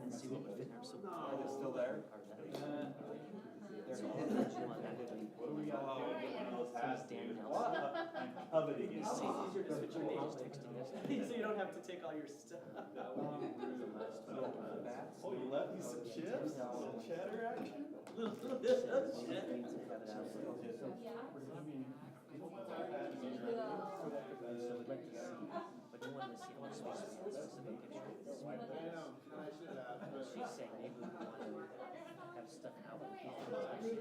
and see what would fit her. So Are they still there? Coveting it. See, easier to switch your name, just texting us. So you don't have to take all your stuff. Oh, you left me some chips? Some cheddar action? She's saying maybe we want to have stuff out with people to touch it.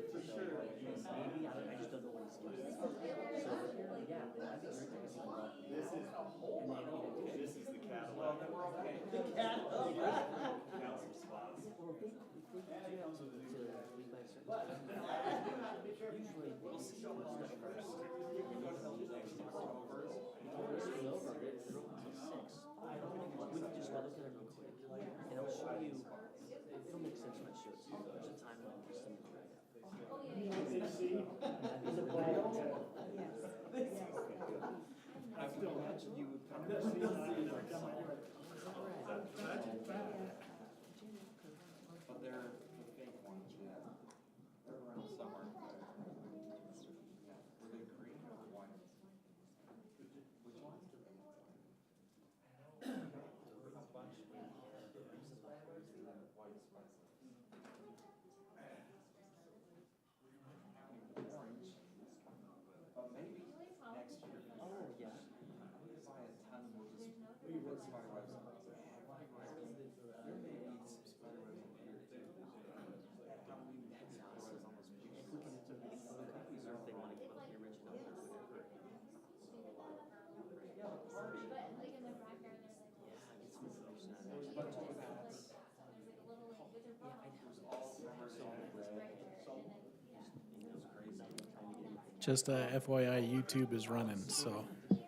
So maybe, I just don't know what he's doing. So, yeah, I think you're going to see a lot. This is the Cadillac. The cat, oh, right. Council spots. Well, if they do leave by a certain time, usually we'll see stuff first. And then we'll over it, they're open till 6. We can just go look at it real quick. And I'll show you, it'll make sense when I show it to you. There's a time when we'll send it right up. Is it black? I can imagine you would come. But they're the fake ones, yeah. They're around somewhere. Were they green or white? Which ones? A bunch. White spices. Orange. But maybe next year. Oh, yeah. I'm gonna buy a ton and we'll just put spider webs on it. There may be some spider webs in here too. That Halloween spider webs on those pictures. If we can get some other copies or if they want to give up the original or whatever. Yeah, get some information on it. Bunch of bats. Yeah, I know. All covered in red. Just FYI, YouTube is running, so. Okay.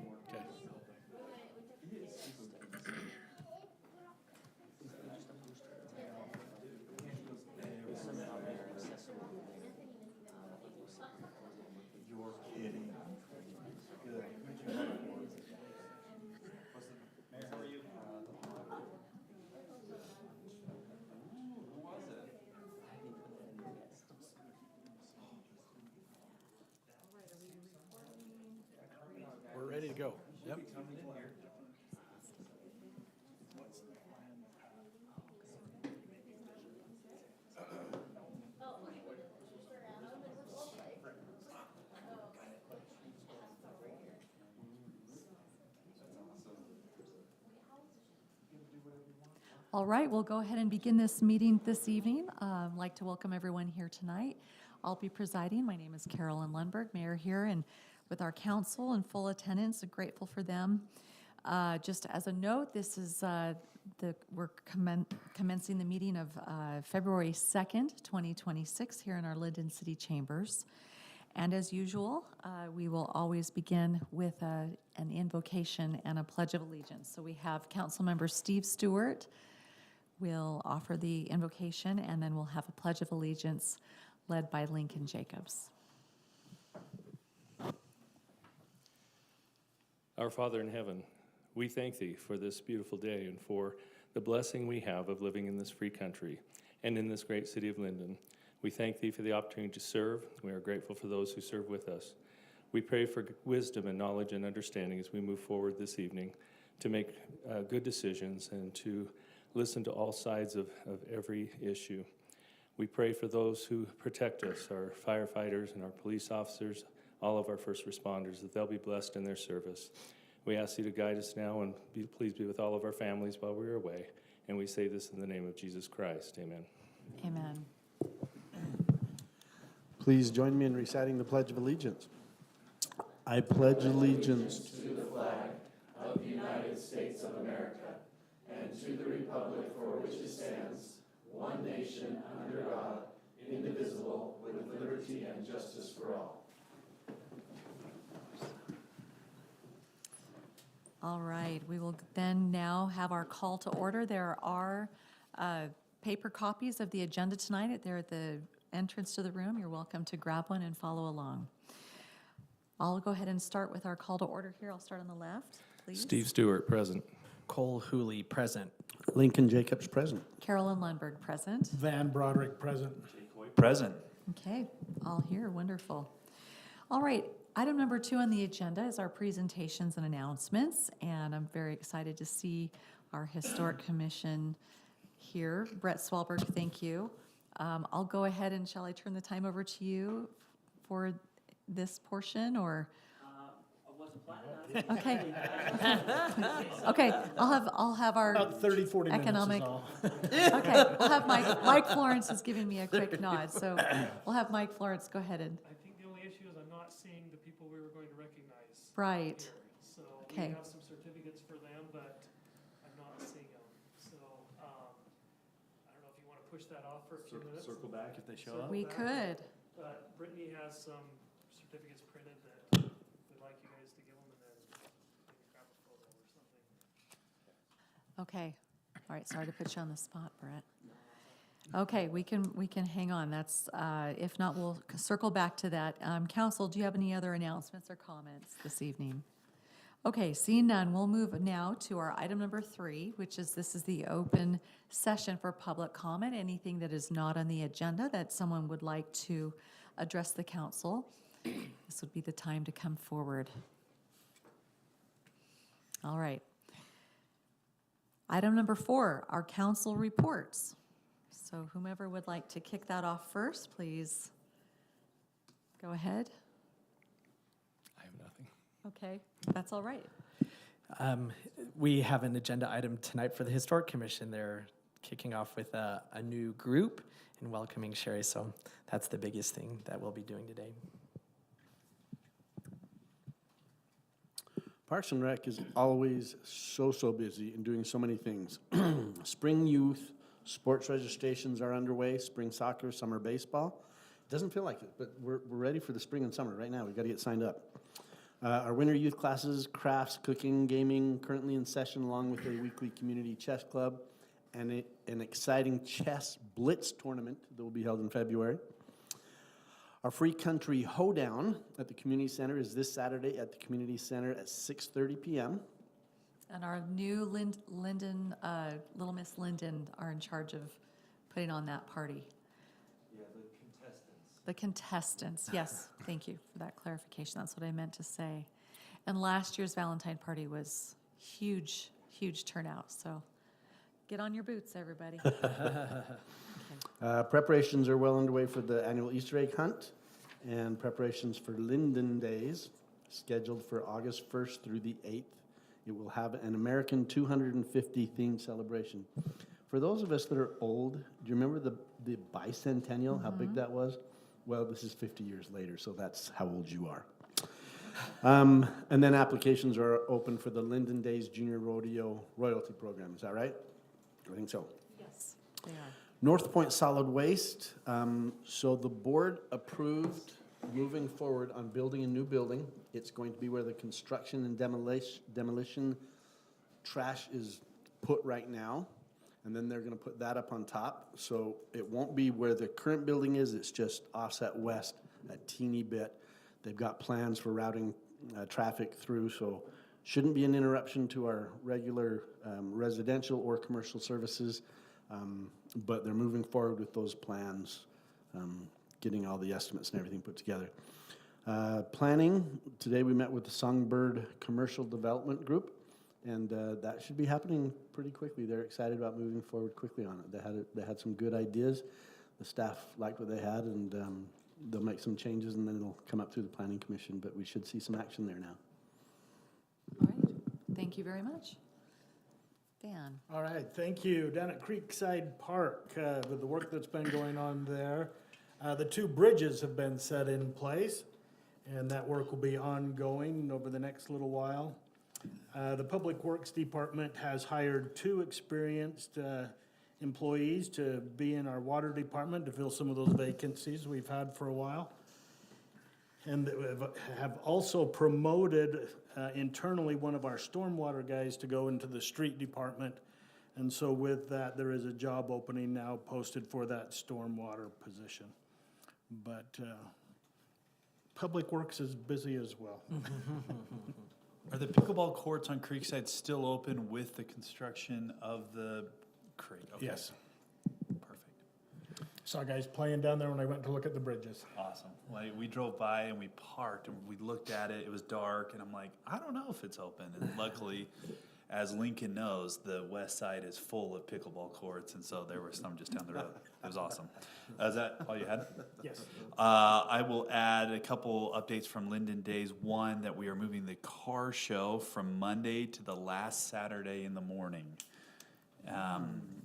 You're kidding. Good. Mayor, how are you? Who was it? We're ready to go. Yep. All right, we'll go ahead and begin this meeting this evening. I'd like to welcome everyone here tonight. I'll be presiding. My name is Carolyn Lundberg, Mayor here, and with our council in full attendance, I'm grateful for them. Just as a note, this is we're commencing the meeting of February 2nd, 2026 here in our Lindon City Chambers. And as usual, we will always begin with an invocation and a pledge of allegiance. So we have Councilmember Steve Stewart will offer the invocation, and then we'll have a pledge of allegiance led by Lincoln Jacobs. Our Father in heaven, we thank thee for this beautiful day and for the blessing we have of living in this free country and in this great city of Lindon. We thank thee for the opportunity to serve. We are grateful for those who serve with us. We pray for wisdom and knowledge and understanding as we move forward this evening to make good decisions and to listen to all sides of every issue. We pray for those who protect us, our firefighters and our police officers, all of our first responders, that they'll be blessed in their service. We ask you to guide us now and please be with all of our families while we're away. And we say this in the name of Jesus Christ. Amen. Amen. Please join me in reciting the Pledge of Allegiance. I pledge allegiance to the flag of the United States of America and to the republic for which it stands, one nation under God, indivisible, with liberty and justice for all. All right, we will then now have our call to order. There are paper copies of the agenda tonight. They're at the entrance to the room. You're welcome to grab one and follow along. I'll go ahead and start with our call to order here. I'll start on the left, please. Steve Stewart, present. Cole Hooley, present. Lincoln Jacobs present. Carolyn Lundberg, present. Van Broderick, present. Present. Okay, all here, wonderful. All right, item number 2 on the agenda is our presentations and announcements, and I'm very excited to see our Historic Commission here. Brett Swalberg, thank you. I'll go ahead and shall I turn the time over to you for this portion, or? I wasn't planning on it. Okay. Okay, I'll have our About 30, 40 minutes economic. is all. Okay, we'll have Mike Florence is giving me a quick nod, so we'll have Mike Florence go ahead and, I think the only issue is I'm not seeing the people we were going to recognize right. here. So Okay. we have some certificates for them, but I'm not seeing them. So, I don't know if you want to push that off for a few minutes. Circle back if they show Circle up. We back. could. But Brittany has some certificates printed that we'd like you guys to give them, and then maybe grab a photo or something. Okay, all right, sorry to put you on the spot, Brett. Okay, we can hang on, that's, if not, we'll circle back to that. Council, do you have any other announcements or comments this evening? Okay, seeing none, we'll move now to our item number 3, which is, this is the open session for public comment. Anything that is not on the agenda that someone would like to address the council, this would be the time to come forward. All right. Item number 4, our council reports. So whomever would like to kick that off first, please go ahead. I have nothing. Okay, that's all right. We have an agenda item tonight for the Historic Commission. They're kicking off with a new group and welcoming Sherry, so that's the biggest thing that we'll be doing today. Parks and Rec is always so busy and doing so many things. Spring youth, sports registrations are underway, spring soccer, summer baseball. Doesn't feel like it, but we're ready for the spring and summer right now. We've got to get signed up. Our winter youth classes, crafts, cooking, gaming, currently in session along with a weekly community chess club and an exciting chess blitz tournament that will be held in February. Our Free Country Hoedown at the Community Center is this Saturday at the Community Center at 6:30 p.m. And our new Lindon, Little Miss Lindon are in charge of putting on that party. Yeah, the contestants. The contestants, yes, thank you for that clarification, that's what I meant to say. And last year's Valentine party was huge turnout, so get on your boots, everybody. Preparations are well underway for the annual Easter egg hunt and preparations for Lindon Days, scheduled for August 1st through the 8th. It will have an American 250 themed celebration. For those of us that are old, do you remember the bicentennial, how big that was? Well, this is 50 years later, so that's how old you are. And then applications are open for the Lindon Days Junior Rodeo Royalty Program. Is that right? I think so. Yes, they are. North Point Solid Waste, so the board approved moving forward on building a new building. It's going to be where the construction and demolition trash is put right now, and then they're gonna put that up on top. So it won't be where the current building is, it's just offset west a teeny bit. They've got plans for routing traffic through, so shouldn't be an interruption to our regular residential or commercial services. But they're moving forward with those plans, getting all the estimates and everything put together. Planning, today we met with the Songbird Commercial Development Group, and that should be happening pretty quickly. They're excited about moving forward quickly on it. They had some good ideas. The staff liked what they had, and they'll make some changes, and then it'll come up through the Planning Commission, but we should see some action there now. All right, thank you very much. Dan. All right, thank you. Down at Creekside Park, with the work that's been going on there, the 2 bridges have been set in place, and that work will be ongoing over the next little while. The Public Works Department has hired 2 experienced employees to be in our water department to fill some of those vacancies we've had for a while. And have also promoted internally one of our stormwater guys to go into the street department. And so with that, there is a job opening now posted for that stormwater position. But Public Works is busy as well. Are the pickleball courts on Creekside still open with the construction of the creek? Okay. Yes. Perfect. Saw guys playing down there when I went to look at the bridges. Awesome. Like, we drove by and we parked and we looked at it. It was dark, and I'm like, I don't know if it's open. And luckily, as Lincoln knows, the west side is full of pickleball courts, and so there were some just down the road. It was awesome. Is that all you had? Yes. I will add a couple updates from Lindon Days. One, that we are moving the car show from Monday to the last Saturday in the morning.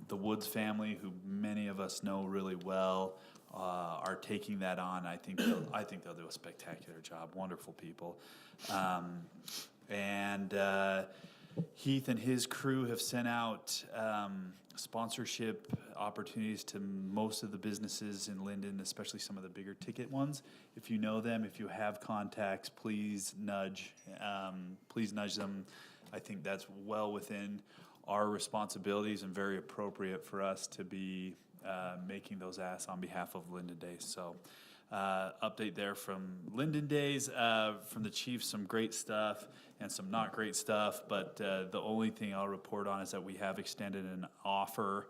The Woods family, who many of us know really well, are taking that on. I think they'll do a spectacular job. Wonderful people. Heath and his crew have sent out sponsorship opportunities to most of the businesses in Lindon, especially some of the bigger ticket ones. If you know them, if you have contacts, please nudge them. I think that's well within our responsibilities and very appropriate for us to be making those asks on behalf of Lindon Days. So update there from Lindon Days, from the chief, some great stuff and some not great stuff, but the only thing I'll report on is that we have extended an offer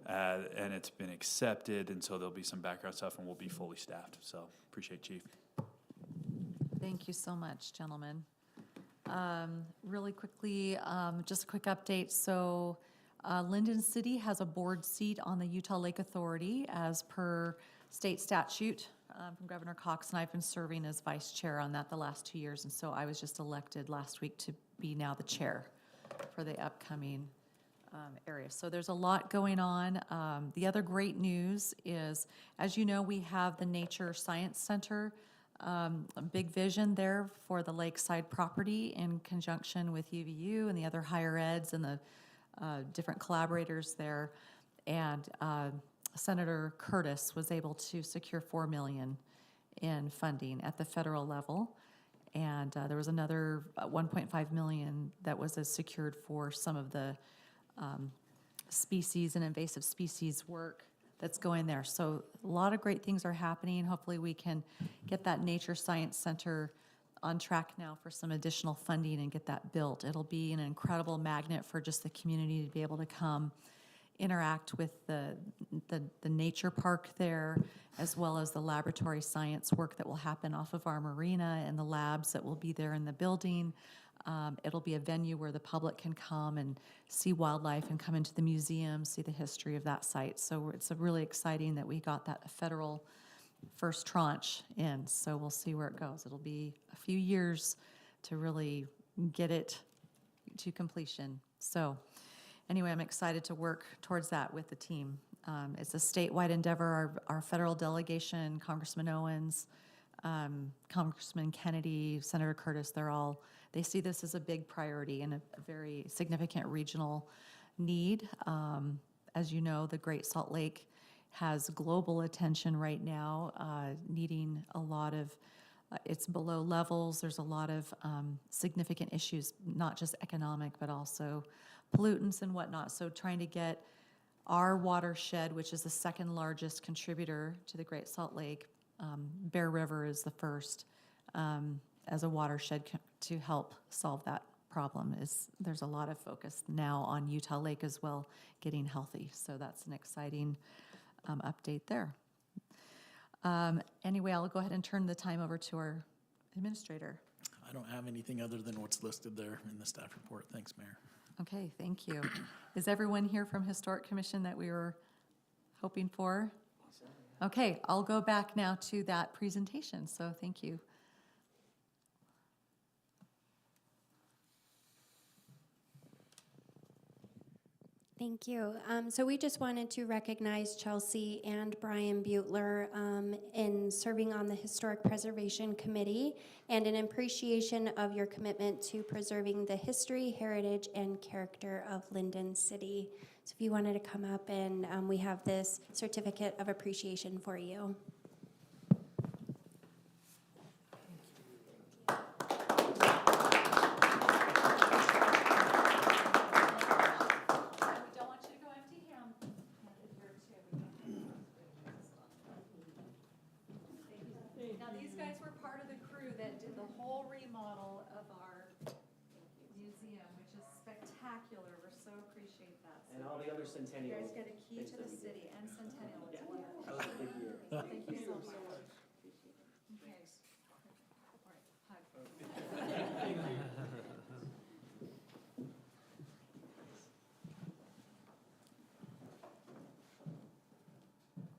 and it's been accepted, and so there'll be some background stuff and we'll be fully staffed. So appreciate Chief. Thank you so much, gentlemen. Really quickly, just a quick update. So Lindon City has a board seat on the Utah Lake Authority as per state statute from Governor Cox, and I've been serving as vice chair on that the last 2 years, and so I was just elected last week to be now the chair for the upcoming area. So there's a lot going on. The other great news is, as you know, we have the Nature Science Center, a big vision there for the lakeside property in conjunction with UVU and the other higher eds and the different collaborators there. And Senator Curtis was able to secure $4 million in funding at the federal level. And there was another $1.5 million that was secured for some of the species and invasive species work that's going there. So a lot of great things are happening. Hopefully we can get that Nature Science Center on track now for some additional funding and get that built. It'll be an incredible magnet for just the community to be able to come interact with the nature park there, as well as the laboratory science work that will happen off of our marina and the labs that will be there in the building. It'll be a venue where the public can come and see wildlife and come into the museum, see the history of that site. So it's really exciting that we got that federal first tranche in. So we'll see where it goes. It'll be a few years to really get it to completion. So anyway, I'm excited to work towards that with the team. It's a statewide endeavor. Our federal delegation, Congressman Owens, Congressman Kennedy, Senator Curtis, they see this as a big priority and a very significant regional need. As you know, the Great Salt Lake has global attention right now, needing a lot of, it's below levels. There's a lot of significant issues, not just economic, but also pollutants and whatnot. So trying to get our watershed, which is the second largest contributor to the Great Salt Lake, Bear River is the first, as a watershed to help solve that problem. There's a lot of focus now on Utah Lake as well, getting healthy. So that's an exciting update there. Anyway, I'll go ahead and turn the time over to our administrator. I don't have anything other than what's listed there in the staff report. Thanks, Mayor. Okay, thank you. Is everyone here from Historic Commission that we were hoping for? Okay, I'll go back now to that presentation, so thank you. Thank you. So we just wanted to recognize Chelsea and Brian Butler in serving on the Historic Preservation Committee, and in appreciation of your commitment to preserving the history, heritage, and character of Lindon City. So if you wanted to come up, and we have this certificate of appreciation for you. appreciate that. And all the other You centennial. guys get a key things to that the we did. city and Centennial. It's Yeah, wonderful. that was a big year. Thank you so much. Okay. All right, hug.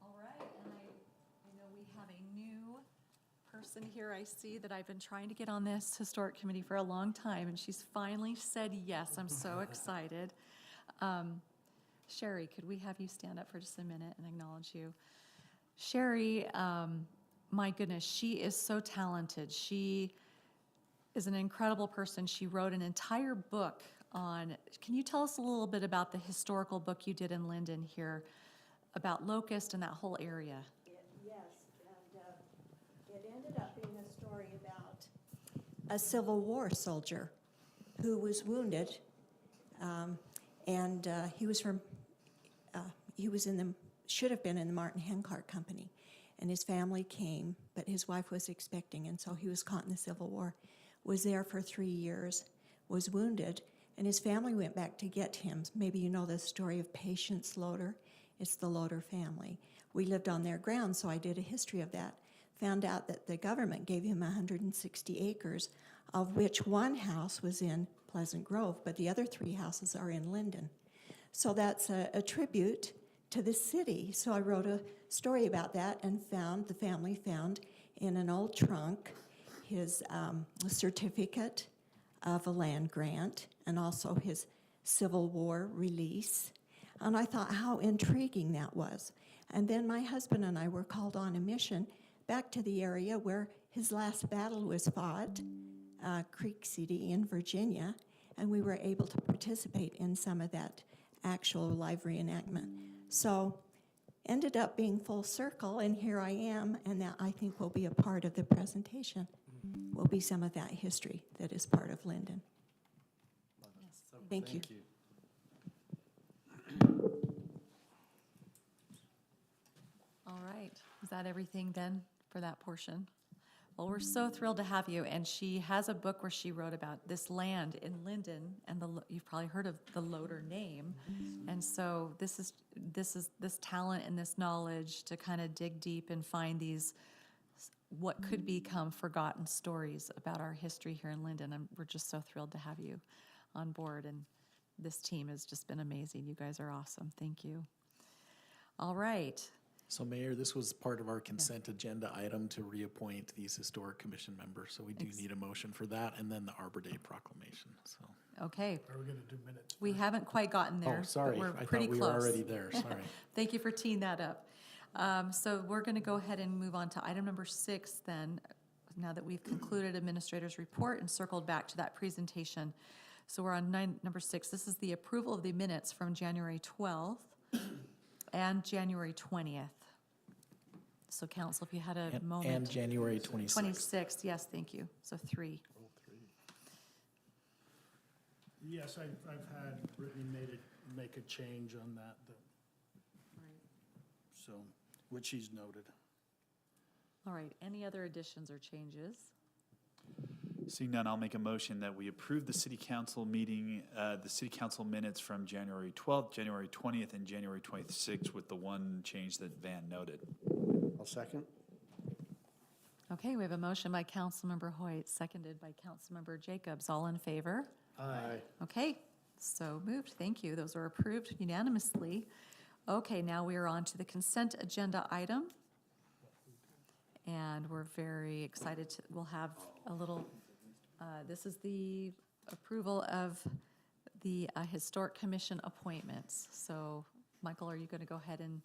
All right, and I know we have a new person here I see that I've been trying to get on this historic committee for a long time, and she's finally said yes. I'm so excited. Sherry, could we have you stand up for just a minute and acknowledge you? Sherry, my goodness, she is so talented. She is an incredible person. She wrote an entire book on, can you tell us a little bit about the historical book you did in Lindon here about Locust and that whole area? Yes, and it ended up being a story about a Civil War soldier who was wounded, and he was in the, should have been in the Martin Hencart Company, and his family came, but his wife was expecting, and so he was caught in the Civil War, was there for 3 years, was wounded, and his family went back to get him. Maybe you know the story of Patience Loader. It's the Loader family. We lived on their grounds, so I did a history of that. Found out that the government gave him 160 acres, of which one house was in Pleasant Grove, but the other 3 houses are in Lindon. So that's a tribute to the city. So I wrote a story about that and the family found in an old trunk his certificate of a land grant and also his Civil War release. And I thought how intriguing that was. And then my husband and I were called on a mission back to the area where his last battle was fought, Creek City in Virginia, and we were able to participate in some of that actual live reenactment. So ended up being full circle, and here I am, and that I think will be a part of the presentation. Will be some of that history that is part of Lindon. Thank you. All right, is that everything then for that portion? Well, we're so thrilled to have you, and she has a book where she wrote about this land in Lindon, and you've probably heard of the Loader name, and so this is this talent and this knowledge to kind of dig deep and find these what could become forgotten stories about our history here in Lindon. And we're just so thrilled to have you on board, and this team has just been amazing. You guys are awesome. Thank you. All right. So Mayor, this was part of our consent agenda item to reappoint these historic commission members. So we do need a motion for that, and then the Arbor Day proclamation, so. Okay. Are we gonna do minutes? We haven't quite gotten there. Oh, sorry, but we're I pretty thought we close. were already there, sorry. Thank you for teeing that up. So we're going to go ahead and move on to item number 6 then, now that we've concluded administrator's report and circled back to that presentation. So we're on number 6. This is the approval of the minutes from January 12th and January 20th. So council, if you had a moment. And January 26th. 26th, yes, thank you. So 3. Yes, I've had Brittany make a change on that, so, which she's noted. All right, any other additions or changes? Seeing none, I'll make a motion that we approve the city council meeting, the city council minutes from January 12th, January 20th, and January 26th with the one change that Van noted. I'll second. Okay, we have a motion by Councilmember Hoyt, seconded by Councilmember Jacobs. All in favor? Aye. Okay, so moved. Thank you. Those are approved unanimously. Okay, now we are on to the consent agenda item. And we're very excited to, we'll have a little, this is the approval of the Historic Commission appointments. So, Michael, are you going to go ahead and?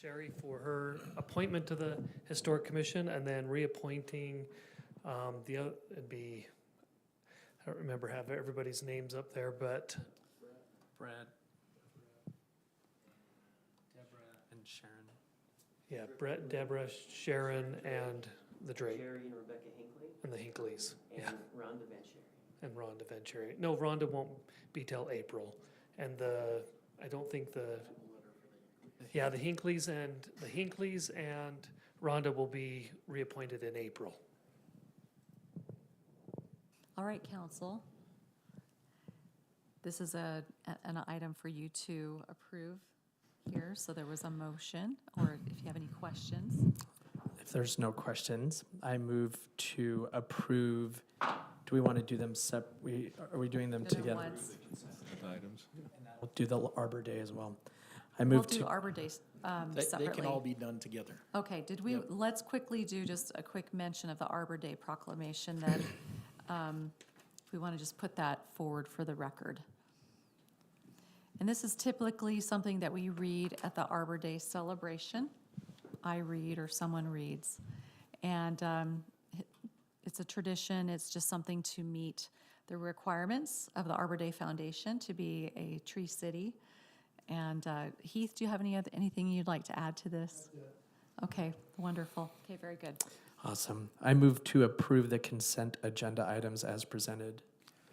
Sherry for her appointment to the Historic Commission, and then reappointing the other, it'd be, I don't remember have everybody's names up there, but Brad. Deborah and Sharon. yeah, Brett, Deborah, Sharon, and the Drake, Jerry and Rebecca Hinckley and the Hinckleys, and yeah, Rhonda Van Sherry. and Rhonda Venturi. No, Rhonda won't be till April, and I don't think the Hinckleys and Rhonda will be reappointed in April. All right, council. This is an item for you to approve here, so there was a motion, or if you have any questions. If there's no questions, I move to approve. Do we want to do them are we doing them Do them together? once. Items. We'll do the Arbor Day as well. I We'll move do to, Arbor Days They separately. can all be done together. Okay, Yep. let's quickly do just a quick mention of the Arbor Day proclamation that, we want to just put that forward for the record. And this is typically something that we read at the Arbor Day celebration. I read or someone reads. And it's a tradition, it's just something to meet the requirements of the Arbor Day Foundation to be a tree city. And Heath, do you have anything you'd like to add to this? Okay, wonderful. Okay, very good. awesome. I move to approve the consent agenda items as presented.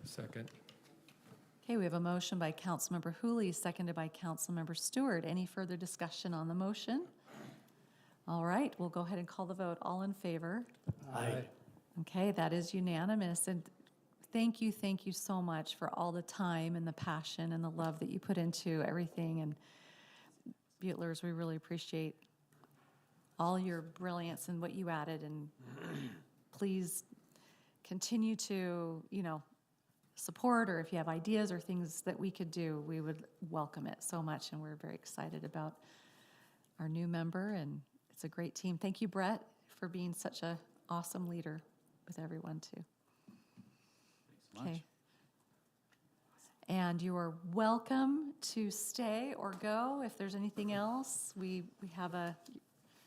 Second. Okay, we have a motion by Councilmember Hooley, seconded by Councilmember Stewart. Any further discussion on the motion? All right, we'll go ahead and call the vote. All in favor? Aye. Okay, that is unanimous. And thank you so much for all the time and the passion and the love that you put into everything. And Butlers, we really appreciate all your brilliance and what you added. And please continue to, support, or if you have ideas or things that we could do, we would welcome it so much. And we're very excited about our new member, and it's a great team. Thank you, Brett, for being such an awesome leader with everyone too. Okay. And you are welcome to stay or go if there's anything else. We have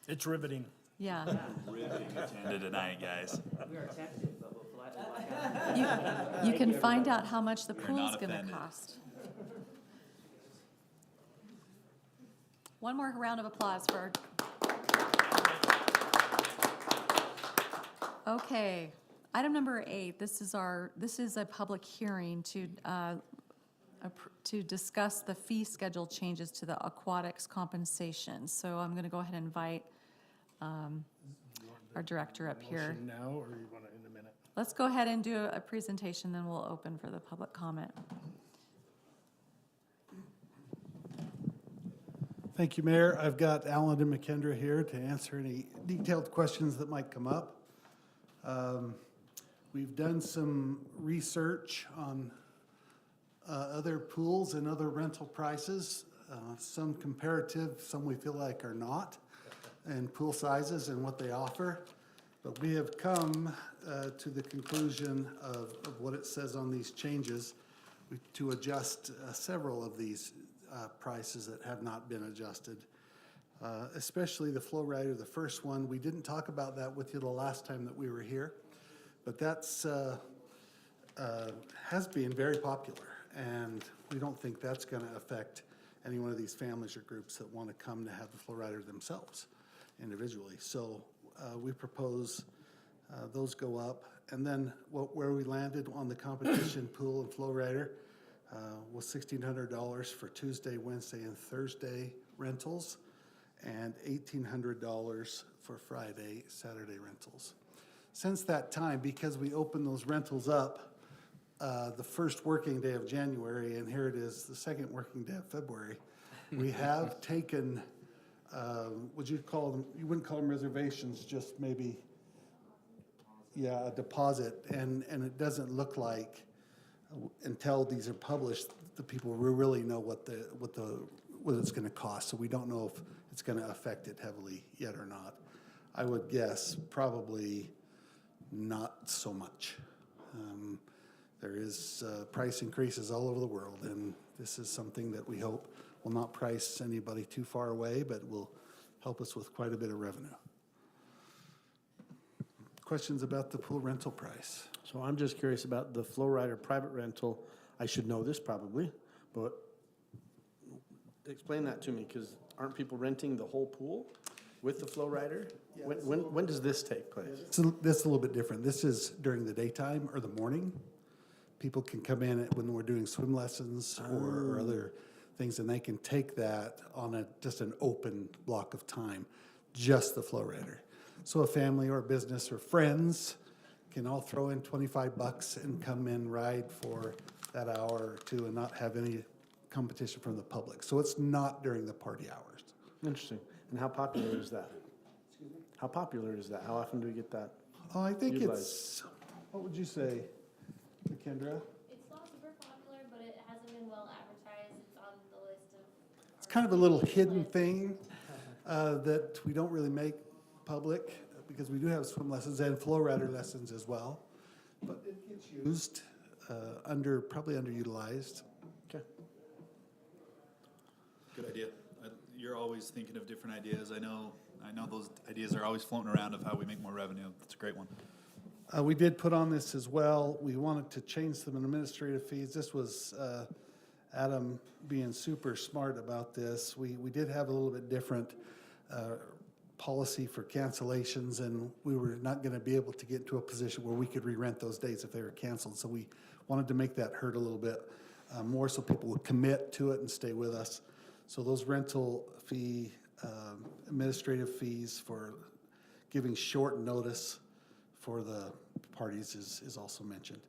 It's riveting. yeah. Riveting agenda tonight, guys. We are texting, but we'll politely walk out. You can find out how much the We are pool's not gonna offended. cost. One more round of applause for our. Okay, item number 8, this is a public hearing to discuss the fee schedule changes to the aquatics compensation. So I'm gonna go ahead and invite our director up here. Motion now, or you want it in a minute? Let's go ahead and do a presentation, then we'll open for the public comment. Thank you, Mayor. I've got Alan and McKendra here to answer any detailed questions that might come up. We've done some research on other pools and other rental prices, some comparative, some we feel like are not, and pool sizes and what they offer. But we have come to the conclusion of what it says on these changes to adjust several of these prices that have not been adjusted, especially the flow rider, the first one. We didn't talk about that with you the last time that we were here, but that's has been very popular, and we don't think that's going to affect any one of these families or groups that want to come to have the flow rider themselves individually. So we propose those go up, and then where we landed on the competition pool and flow rider was $1,600 for Tuesday, Wednesday, and Thursday rentals, and $1,800 for Friday, Saturday rentals. Since that time, because we opened those rentals up the first working day of January, and here it is, the second working day of February, we have taken, would you call them, you wouldn't call them reservations, just maybe, yeah, a deposit, and it doesn't look like, until these are published, the people will really know what it's going to cost. So we don't know if it's going to affect it heavily yet or not. I would guess probably not so much. There is price increases all over the world, and this is something that we hope will not price anybody too far away, but will help us with quite a bit of revenue. Questions about the pool rental price? So I'm just curious about the flow rider private rental. I should know this probably, but explain that to me, because aren't people renting the whole pool with the flow rider? When does this take place? So this is a little bit different. This is during the daytime or the morning. People can come in when we're doing swim lessons or other things, and they can take that on just an open block of time, just the flow rider. So a family or a business or friends can all throw in $25 and come in, ride for that hour or two and not have any competition from the public. So it's not during the party hours. Interesting. And how popular is that? How popular is that? How often do we get that? Oh, I think utilized? it's, what would you say, Kendra? It's not super popular, but it hasn't been well advertised. It's on the list of. It's kind of a little hidden thing that we don't really make public because we do have swim lessons and flow rider lessons as well. But it gets used, probably underutilized. Okay. Good idea. You're always thinking of different ideas. I know those ideas are always floating around of how we make more revenue. That's a great one. We did put on this as well. We wanted to change some administrative fees. This was Adam being super smart about this. We did have a little bit different policy for cancellations, and we were not going to be able to get to a position where we could re-rent those days if they were canceled. So we wanted to make that hurt a little bit more so people would commit to it and stay with us. So those rental fee, administrative fees for giving short notice for the parties is also mentioned.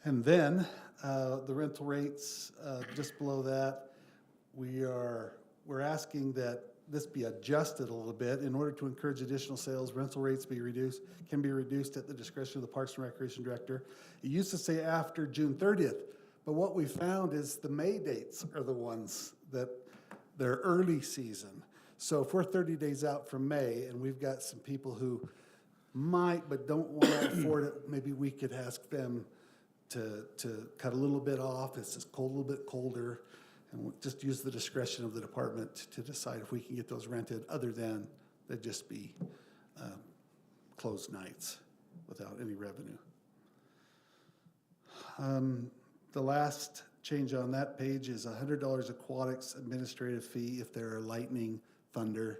And then the rental rates, just below that, we're asking that this be adjusted a little bit in order to encourage additional sales. Rental rates can be reduced at the discretion of the Parks and Recreation Director. It used to say after June 30th, but what we found is the May dates are the ones that they're early season. So if we're 30 days out from May and we've got some people who might but don't want to afford it, maybe we could ask them to cut a little bit off. It's just a little bit colder. And we'll just use the discretion of the department to decide if we can get those rented, other than they'd just be closed nights without any revenue. The last change on that page is $100 aquatics administrative fee if there are lightning, thunder.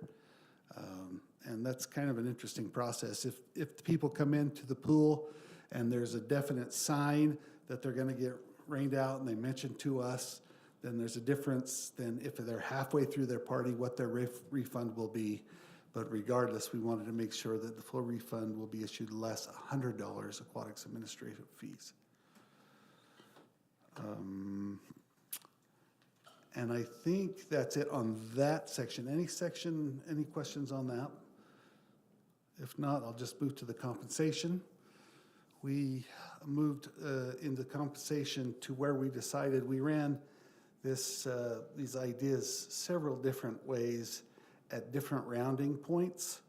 And that's kind of an interesting process. If the people come into the pool and there's a definite sign that they're going to get rained out and they mention to us, then there's a difference than if they're halfway through their party, what their refund will be. But regardless, we wanted to make sure that the full refund will be issued less $100 aquatics administrative fees. And I think that's it on that section. Any questions on that? If not, I'll just move to the compensation. We moved into compensation to where we decided we ran these ideas several different ways at different rounding points.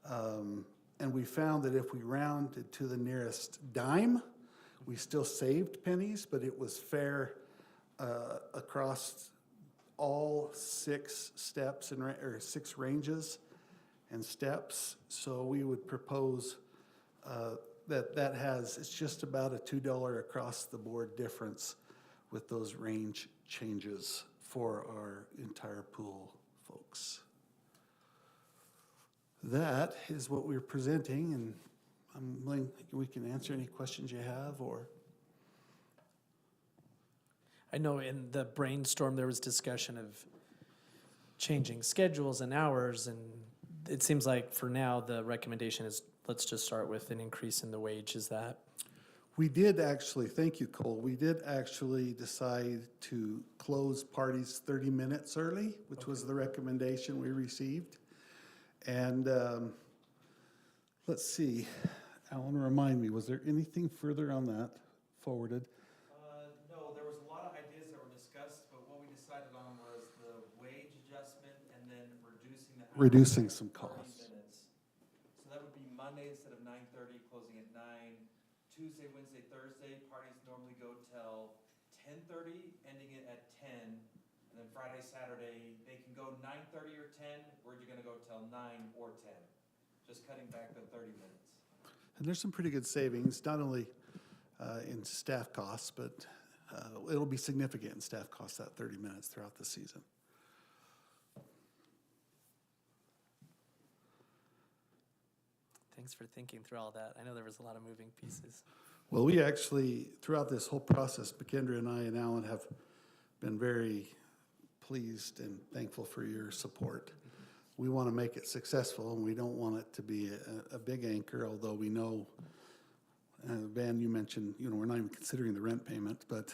And we found that if we rounded to the nearest dime, we still saved pennies, but it was fair across all 6 steps or 6 ranges and steps. So we would propose it's just about a $2 across the board difference with those range changes for our entire pool folks. That is what we're presenting, and I'm willing, we can answer any questions you have, or. I know in the brainstorm there was discussion of changing schedules and hours, and it seems like for now the recommendation is let's just start with an increase in the wage. Is that? We did actually, thank you, Cole, we did actually decide to close parties 30 minutes early, which was the recommendation we received. And let's see, Alan, remind me, was there anything further on that forwarded? No, there was a lot of ideas that were discussed, but what we decided on was the wage adjustment and then reducing some costs. Minutes. So that would be Monday instead of 9:30, closing at 9. Tuesday, Wednesday, Thursday, parties normally go till 10:30, ending it at 10. And then Friday, Saturday, they can go 9:30 or 10, or you're gonna go till 9 or 10. Just cutting back the 30 minutes. And there's some pretty good savings, not only in staff costs, but it'll be significant in staff costs, that 30 minutes throughout the season. Thanks for thinking through all that. I know there was a lot of moving pieces. Well, we actually, throughout this whole process, Kendra and I and Alan have been very pleased and thankful for your support. We want to make it successful, and we don't want it to be a big anchor, although we know Van, you mentioned, we're not even considering the rent payment, but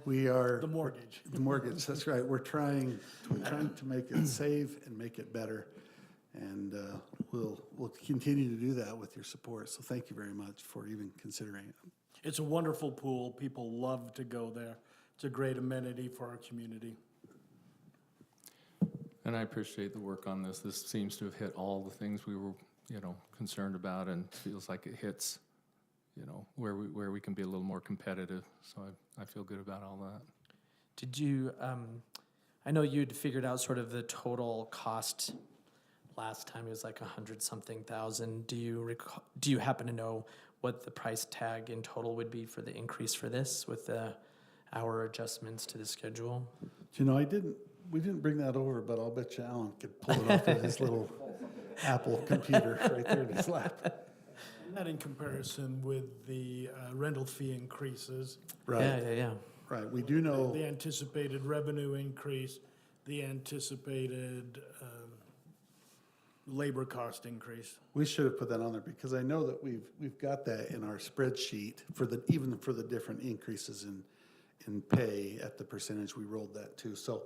we are. The mortgage. The mortgage, that's right. We're trying to make it safe and make it better. And we'll continue to do that with your support. So thank you very much for even considering it. It's a wonderful pool. People love to go there. It's a great amenity for our community. And I appreciate the work on this. This seems to have hit all the things we were, concerned about, and feels like it hits, where we can be a little more competitive. So I feel good about all that. Did you, I know you'd figured out sort of the total cost last time. It was like 100-something thousand. Do you happen to know what the price tag in total would be for the increase for this with the hour adjustments to the schedule? We didn't bring that over, but I'll bet you Alan could pull it off of his little Apple computer right there in his lap. That in comparison with the rental fee increases. Right. Yeah. Right, we do know. The anticipated revenue increase, the anticipated labor cost increase. We should have put that on there because I know that we've got that in our spreadsheet even for the different increases in pay at the percentage. We rolled that too. So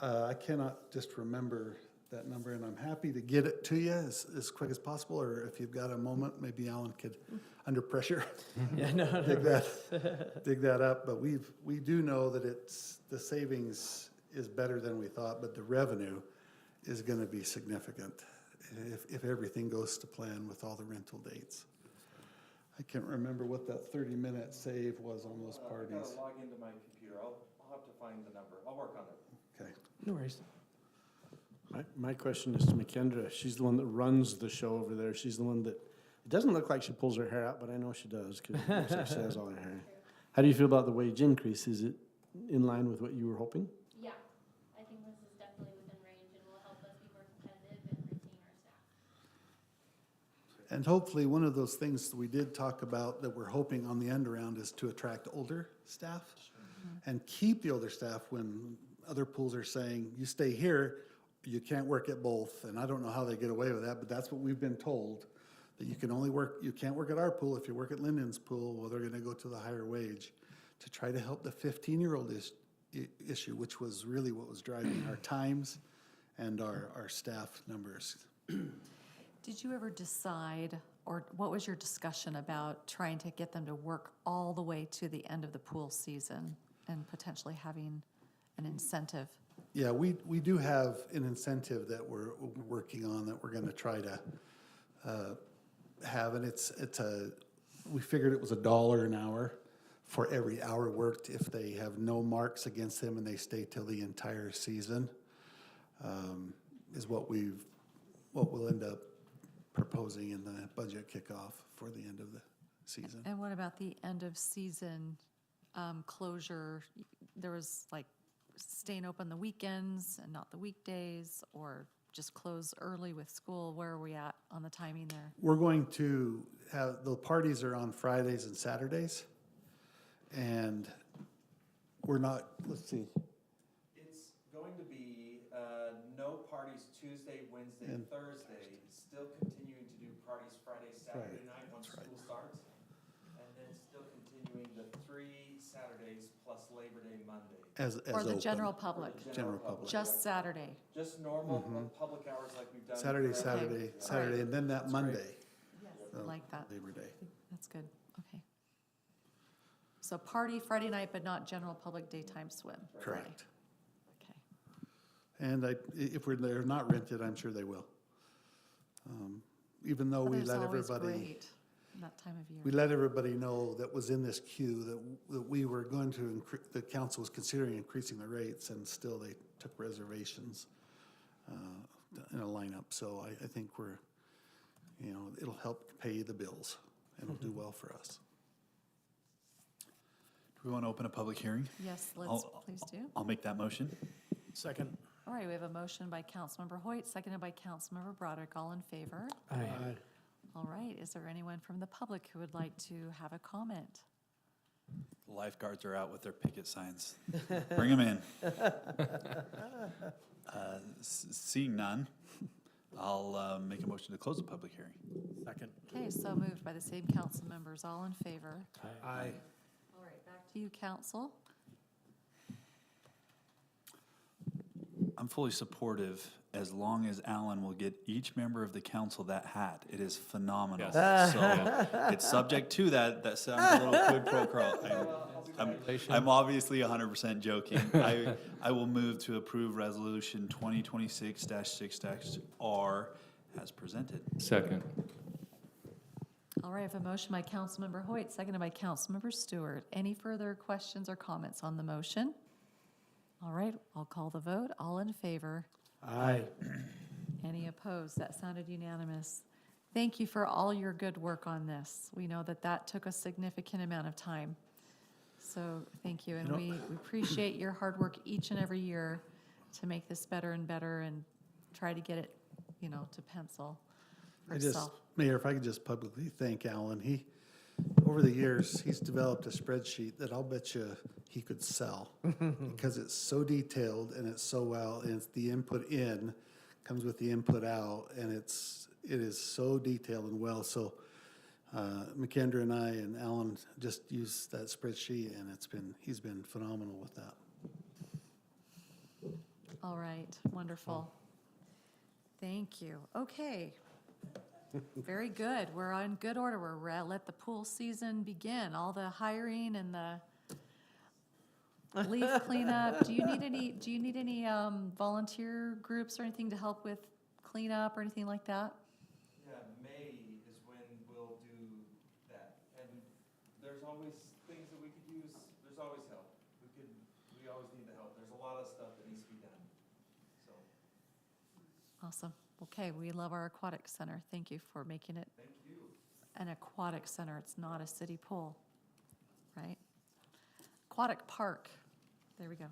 I cannot just remember that number, and I'm happy to get it to you as quick as possible. Or if you've got a moment, maybe Alan could, under pressure, dig that up. But we do know that the savings is better than we thought, but the revenue is going to be significant if everything goes to plan with all the rental dates. I can't remember what that 30-minute save was on those parties. I've got to log into my computer. I'll have to find the number. I'll work on it. Okay. No worries. My question is to McKendra. She's the one that runs the show over there. She's the one that, it doesn't look like she pulls her hair out, but I know she does because she has all her hair. How do you feel about the wage increase? Is it in line with what you were hoping? Yeah, I think this is definitely within range and will help us be more competitive and retain our staff. And hopefully one of those things that we did talk about that we're hoping on the end around is to attract older staff and keep the older staff when other pools are saying, you stay here, you can't work at both. And I don't know how they get away with that, but that's what we've been told, that you can't work at our pool. If you work at Lindon's pool, well, they're going to go to the higher wage to try to help the 15-year-old issue, which was really what was driving our times and our staff numbers. Did you ever decide, or what was your discussion about trying to get them to work all the way to the end of the pool season and potentially having an incentive? Yeah, we do have an incentive that we're working on that we're going to try to have, and we figured it was $1 an hour for every hour worked if they have no marks against them and they stay till the entire season, is what we'll end up proposing in the budget kickoff for the end of the season. And what about the end of season closure? There was like staying open the weekends and not the weekdays, or just close early with school? Where are we at on the timing there? We're going to have, the parties are on Fridays and Saturdays, and we're not, let's see. It's going to be no parties Tuesday, Wednesday, And Thursday, still continuing to do parties Friday, Saturday Friday, night once that's right. school starts, and then still continuing the 3 Saturdays plus Labor Day Monday. As Or the open. general public? General public. Just Saturday? Just normal public hours like we've done. Saturday, forever. Saturday, and then that Monday. Yes. uh, Like that. Labor Day. That's good, okay. So party Friday night, but not general public daytime swim? Friday. Correct. Okay. And if they're not rented, I'm sure they will. Even though we Weather's let always everybody. great that time of year. We let everybody know that was in this queue that we were going to, the council was considering increasing the rates, and still they took reservations in a lineup. So I think it'll help pay the bills, and it'll do well for us. Do we want to open a public hearing? Yes, let's, please do. I'll make that motion. Second. All right, we have a motion by Councilmember Hoyt, seconded by Councilmember Broderick. All in favor? Aye. All right, is there anyone from the public who would like to have a comment? The lifeguards are out with their picket signs. Bring them in. Seeing none, I'll make a motion to close the public hearing. Second. Okay, so moved by the same council members. All in favor? Aye. All right, back to you, council. I'm fully supportive as long as Alan will get each member of the council that hat. It is phenomenal. Yes. So it's subject to that. That sounds a little quid pro quo. I'm obviously 100% joking. I will move to approve resolution 2026-6-R as presented. Second. All right, I have a motion by Councilmember Hoyt, seconded by Councilmember Stewart. Any further questions or comments on the motion? All right, I'll call the vote. All in favor? Aye. Any opposed? That sounded unanimous. Thank you for all your good work on this. We know that that took a significant amount of time. So thank you, and we appreciate your hard work each and every year to make this better and better and try to get it, to pencil yourself. Mayor, if I could just publicly thank Alan. Over the years, he's developed a spreadsheet that I'll bet you he could sell because it's so detailed and it's so well, and it's the input in comes with the input out, and it is so detailed and well. So McKendra and I and Alan just used that spreadsheet, and he's been phenomenal with that. All right, wonderful. Thank you. Okay. Very good. We're on good order. We're let the pool season begin. All the hiring and the leaf cleanup. Do you need any volunteer groups or anything to help with cleanup or anything like that? Yeah, May is when we'll do that. And there's always things that we could use. There's always help. We always need the help. There's a lot of stuff that needs to be done. So. Awesome. Okay, we love our aquatic center. Thank you for making it an aquatic center. It's not a city pool, right? Aquatic park. There we go.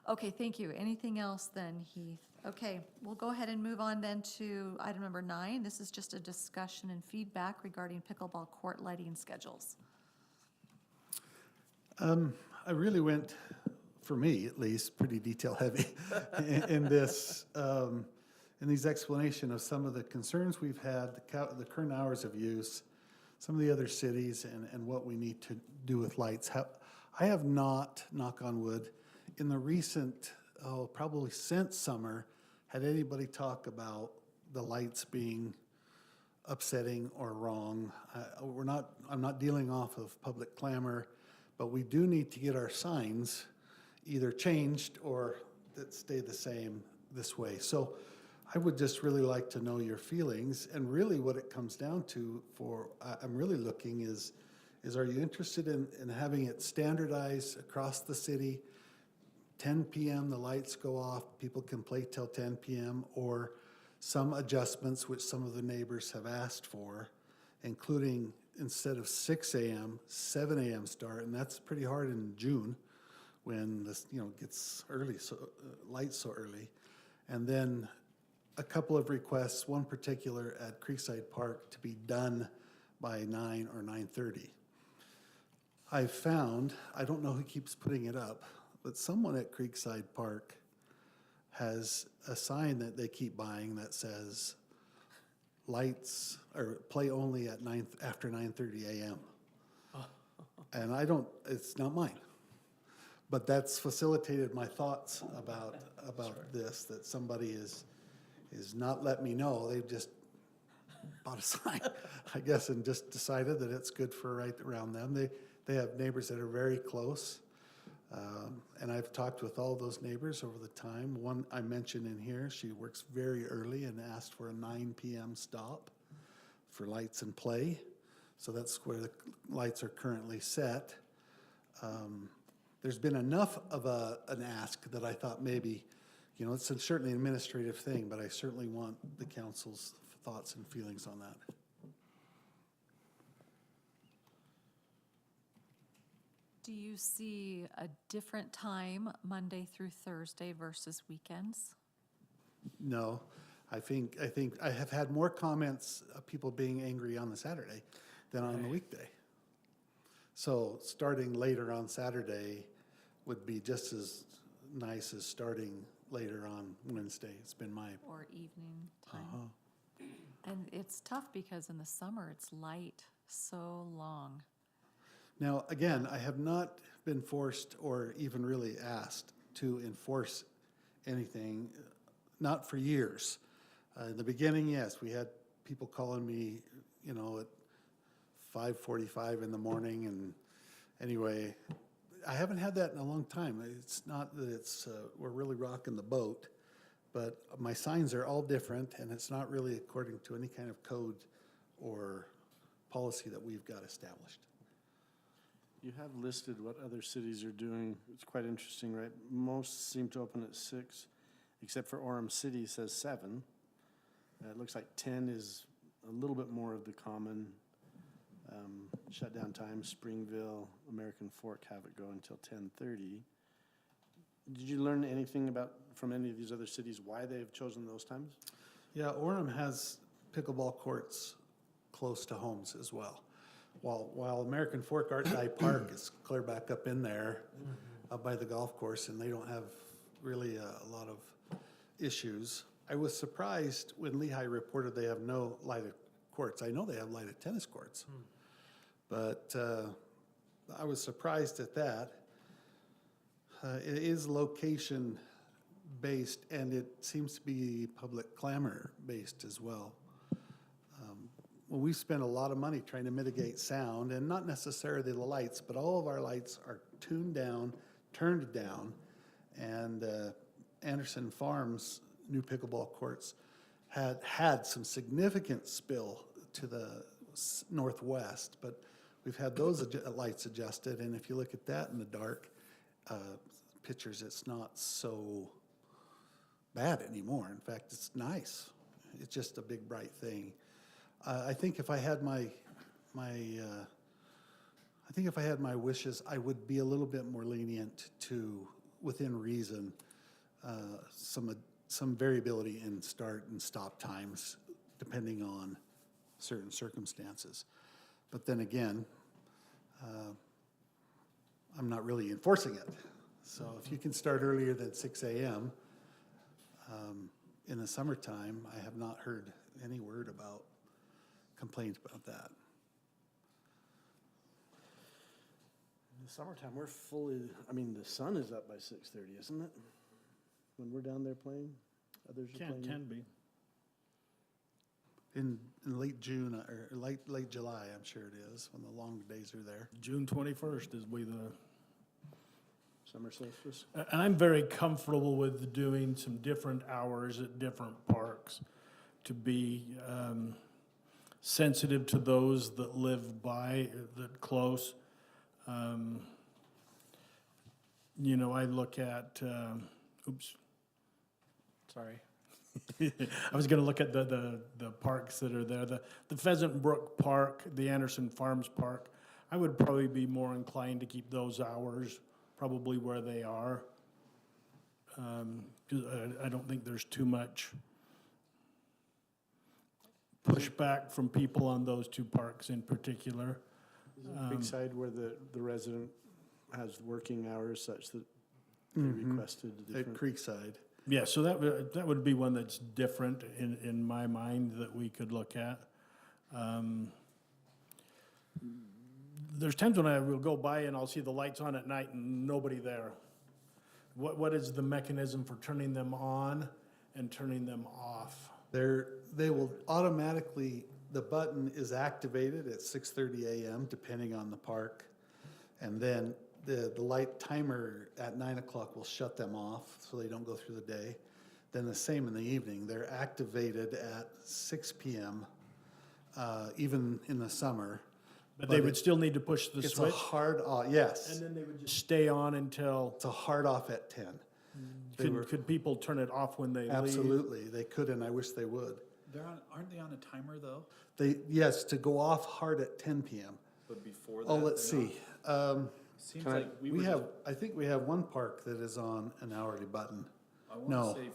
Okay, thank you. Anything else then, Heath? Okay, we'll go ahead and move on then to item number 9. This is just a discussion and feedback regarding pickleball court lighting schedules. I really went, for me at least, pretty detail heavy in this. In these explanation of some of the concerns we've had, the current hours of use, some of the other cities, and what we need to do with lights. I have not, knock on wood, in the recent, probably since summer, had anybody talk about the lights being upsetting or wrong. I'm not dealing off of public clamor, but we do need to get our signs either changed or that stay the same this way. So I would just really like to know your feelings, and really what it comes down to I'm really looking is are you interested in having it standardized across the city? 10 p.m. the lights go off, people can play till 10 p.m., or some adjustments which some of the neighbors have asked for, including instead of 6 a.m., 7 a.m. start, and that's pretty hard in June when this gets early, so lights so early. And then a couple of requests, one particular at Creekside Park to be done by 9 or 9:30. I've found, I don't know who keeps putting it up, but someone at Creekside Park has a sign that they keep buying that says lights or play only at after 9:30 a.m. And it's not mine. But that's facilitated my thoughts about this, that somebody is not let me know. They've just bought a sign, I guess, and just decided that it's good for right around them. They have neighbors that are very close, and I've talked with all those neighbors over the time. One I mentioned in here, she works very early and asked for a 9 p.m. stop for lights and play. So that's where the lights are currently set. There's been enough of an ask that I thought maybe, it's certainly an administrative thing, but I certainly want the council's thoughts and feelings on that. Do you see a different time Monday through Thursday versus weekends? No, I think I have had more comments of people being angry on the Saturday than on the weekday. So starting later on Saturday would be just as nice as starting later on Wednesday. It's been my, Or evening time. And it's tough because in the summer, it's light so long. now, again, I have not been forced or even really asked to enforce anything, not for years. In the beginning, yes, we had people calling me, you know, at 5:45 in the morning, and anyway, I haven't had that in a long time. It's not that it's, we're really rocking the boat, but my signs are all different, and it's not really according to any kind of code or policy that we've got established. You have listed what other cities are doing. It's quite interesting, right? Most seem to open at 6, except for Orem City says 7. It looks like 10 is a little bit more of the common shutdown time. Springville, American Fork have it go until 10:30. Did you learn anything about from any of these other cities why they have chosen those times? Yeah, Orem has pickleball courts close to homes as well. While American Fork Art Dye Park is clear back up in there, up by the golf course, and they don't have really a lot of issues. I was surprised when Lehigh reported they have no lighted courts. I know they have lighted tennis courts, but I was surprised at that. It is location-based, and it seems to be public clamor-based as well. Well, we spent a lot of money trying to mitigate sound, and not necessarily the lights, but all of our lights are tuned down, turned down, and Anderson Farms new pickleball courts had some significant spill to the northwest, but we've had those lights adjusted, and if you look at that in the dark pictures, it's not so bad anymore. In fact, it's nice. It's just a big bright thing. I think if I had my wishes, I would be a little bit more lenient to, within reason, some variability in start and stop times, depending on certain circumstances. But then again, I'm not really enforcing it. So if you can start earlier than 6 a.m. In the summertime, I have not heard any word about complaints about that. In the summertime, we're fully, I mean, the sun is up by 6:30, isn't it? When we're down there playing? Others are playing? Can be. In late June, or late July, I'm sure it is, when the long days are there. June 21st is the Summer solstice? And I'm very comfortable with doing some different hours at different parks to be sensitive to those that live by, that close. You know, I look at, sorry. I was gonna look at the parks that are there, the Pheasant Brook Park, the Anderson Farms Park. I would probably be more inclined to keep those hours probably where they are. 'Cause I don't think there's too much pushback from people on those two parks in particular. Is it Creekside where the resident has working hours such that they requested a At different? Creekside. Yeah, so that would be one that's different in my mind that we could look at. There's times when I will go by and I'll see the lights on at night and nobody there. What is the mechanism for turning them on and turning them off? They will automatically, the button is activated at 6:30 a.m. depending on the park. And then the light timer at 9 o'clock will shut them off so they don't go through the day. Then the same in the evening. They're activated at 6 p.m. Even in the summer. But they would still need to push the It's switch? a hard off, yes. And then they would just stay on until? It's a hard off at 10. Could people turn it off when they leave? Absolutely, they could, and I wish they would. Aren't they on a timer though? Yes, to go off hard at 10 p.m. But before that? Oh, let's see. Seems like I think we have one park that is on an hourly button. I No. want to say